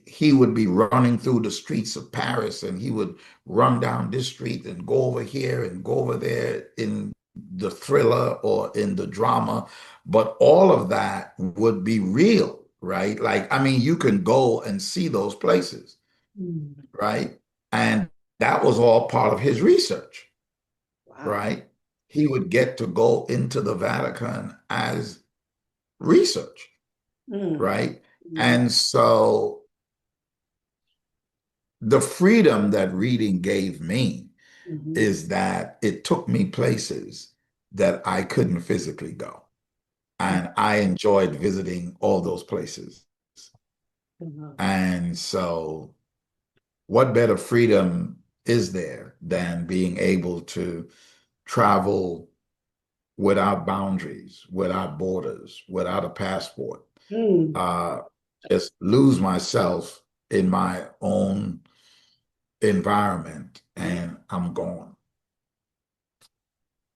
he would be running through the streets of Paris, and he would run down this street and go over here and go over there in the thriller or in the drama, but all of that would be real, right? Like, I mean, you can go and see those places, mm. right? And that was all part of his research, Wow. right? He would get to go into the Vatican as research, Mm, right? mm, And so the freedom that reading gave me mhm, is that it took me places that I couldn't physically go. mm, And I enjoyed visiting all those places. mhm, And so, what better freedom is there than being able to travel without boundaries, without borders, without a passport? mm. Uh, just lose myself in my own environment and I'm gone.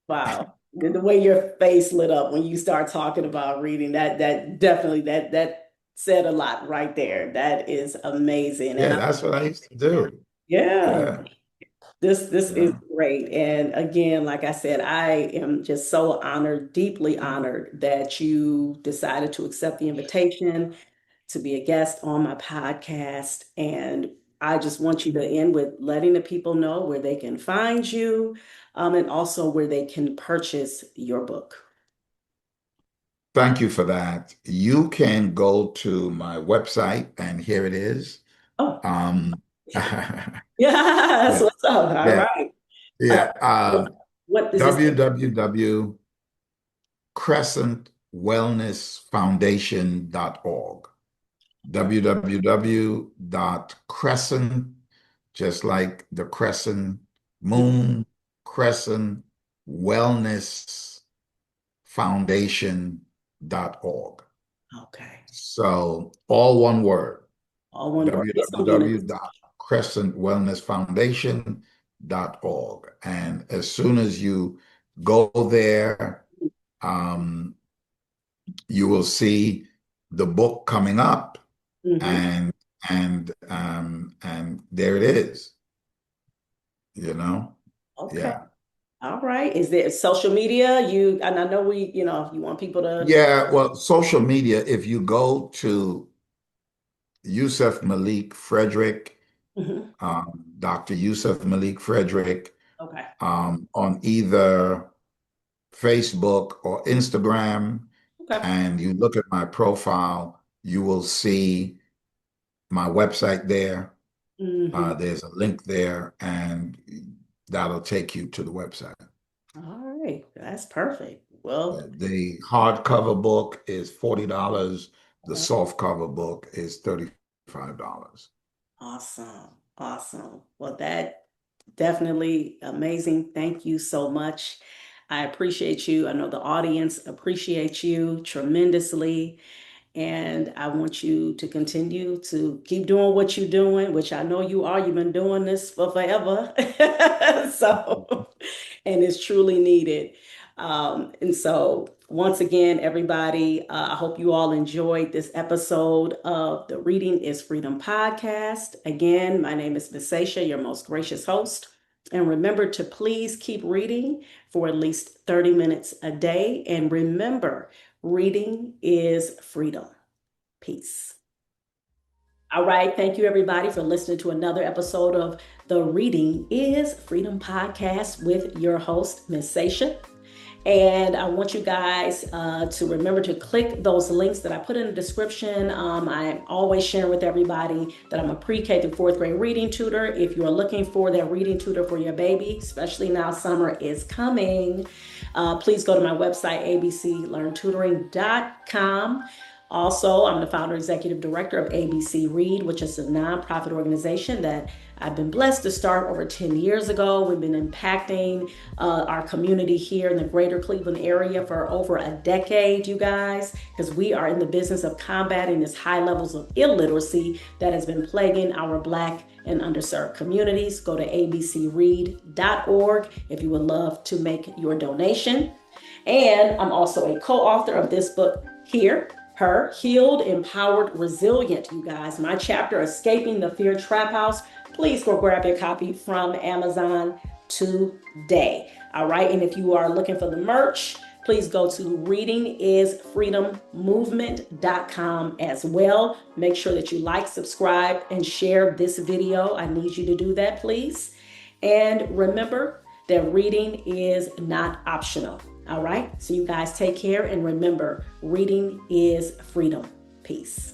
Wow. The way your face lit up when you start talking about reading, that definitely that said a lot right there. That is amazing. And Yeah, that's what I used to do. yeah, Yeah, this is yeah. great. And again, like I said, I am just so honored, deeply honored that you decided to accept the invitation to be a guest on my podcast. And I just want you to end with letting the people know where they can find you, and also where they can purchase your book. Thank you for that. You can go to my website, and here it is. Oh, Um, yeah, yes, what's up? All yeah, right. Uh, yeah. what is this? www.crescentwellnessfoundation.org. www.crescent, just like the crescent moon, crescent wellness foundation.org. Okay. So all one word, All one word. It's gonna be in the www.crescentwellnessfoundation.org. And as soon as you go there, um, you will see the book coming up, Mhm. and and there it is, Okay. yeah. All right. Is there social media? And I know you want people to. Yeah, well, social media, if you go to Yusuf Malik Frederick, Mhm. Dr. Yusuf Malik Frederick, Okay. on either Facebook or Instagram, Okay. and you look at my profile, you will see my website there. Hmm. There's a link there, and that'll take you to the website. All right. That's perfect. Well, The hardcover book is $40. The okay. softcover book is $35. Awesome. Awesome. Well, that definitely amazing. Thank you so much. I appreciate you. I know the audience appreciates you tremendously. And I want you to continue to keep doing what you're doing, which I know you are. You've been doing this for forever. So, and it's truly needed. And so, once again, everybody, I hope you all enjoyed this episode of the Reading is Freedom podcast. Again, my name is Miss Sasha, your most gracious host. And remember to please keep reading for at least 30 minutes a day. And remember, reading is freedom. Peace. All right. Thank you, everybody, for listening to another episode of the Reading is Freedom podcast with your host, Miss Sasha. And I want you guys to remember to click those links that I put in the description. I'm always sharing with everybody that I'm a pre-K to fourth grade reading tutor. If you're looking for that reading tutor for your baby, especially now summer is coming, please go to my website, abclearntutoring.com. Also, I'm the founder executive director of ABC Read, which is a nonprofit organization that I've been blessed to start over 10 years ago. We've been impacting our community here in the greater Cleveland area for over a decade, you guys, because we are in the business of combating this high levels of illiteracy that has been plaguing our Black and underserved communities. Go to abcread.org if you would love to make your donation. And I'm also a co-author of this book here, Her, Healed, Empowered, Resilient, you guys. My chapter, Escaping the Fear Trap House. Please go grab your copy from Amazon today. All right. And if you are looking for the merch, please go to readingisfreedommovement.com as well. Make sure that you like, subscribe, and share this video. I need you to do that, please. And remember that reading is not optional. All right. So you guys take care, and remember, reading is freedom. Peace.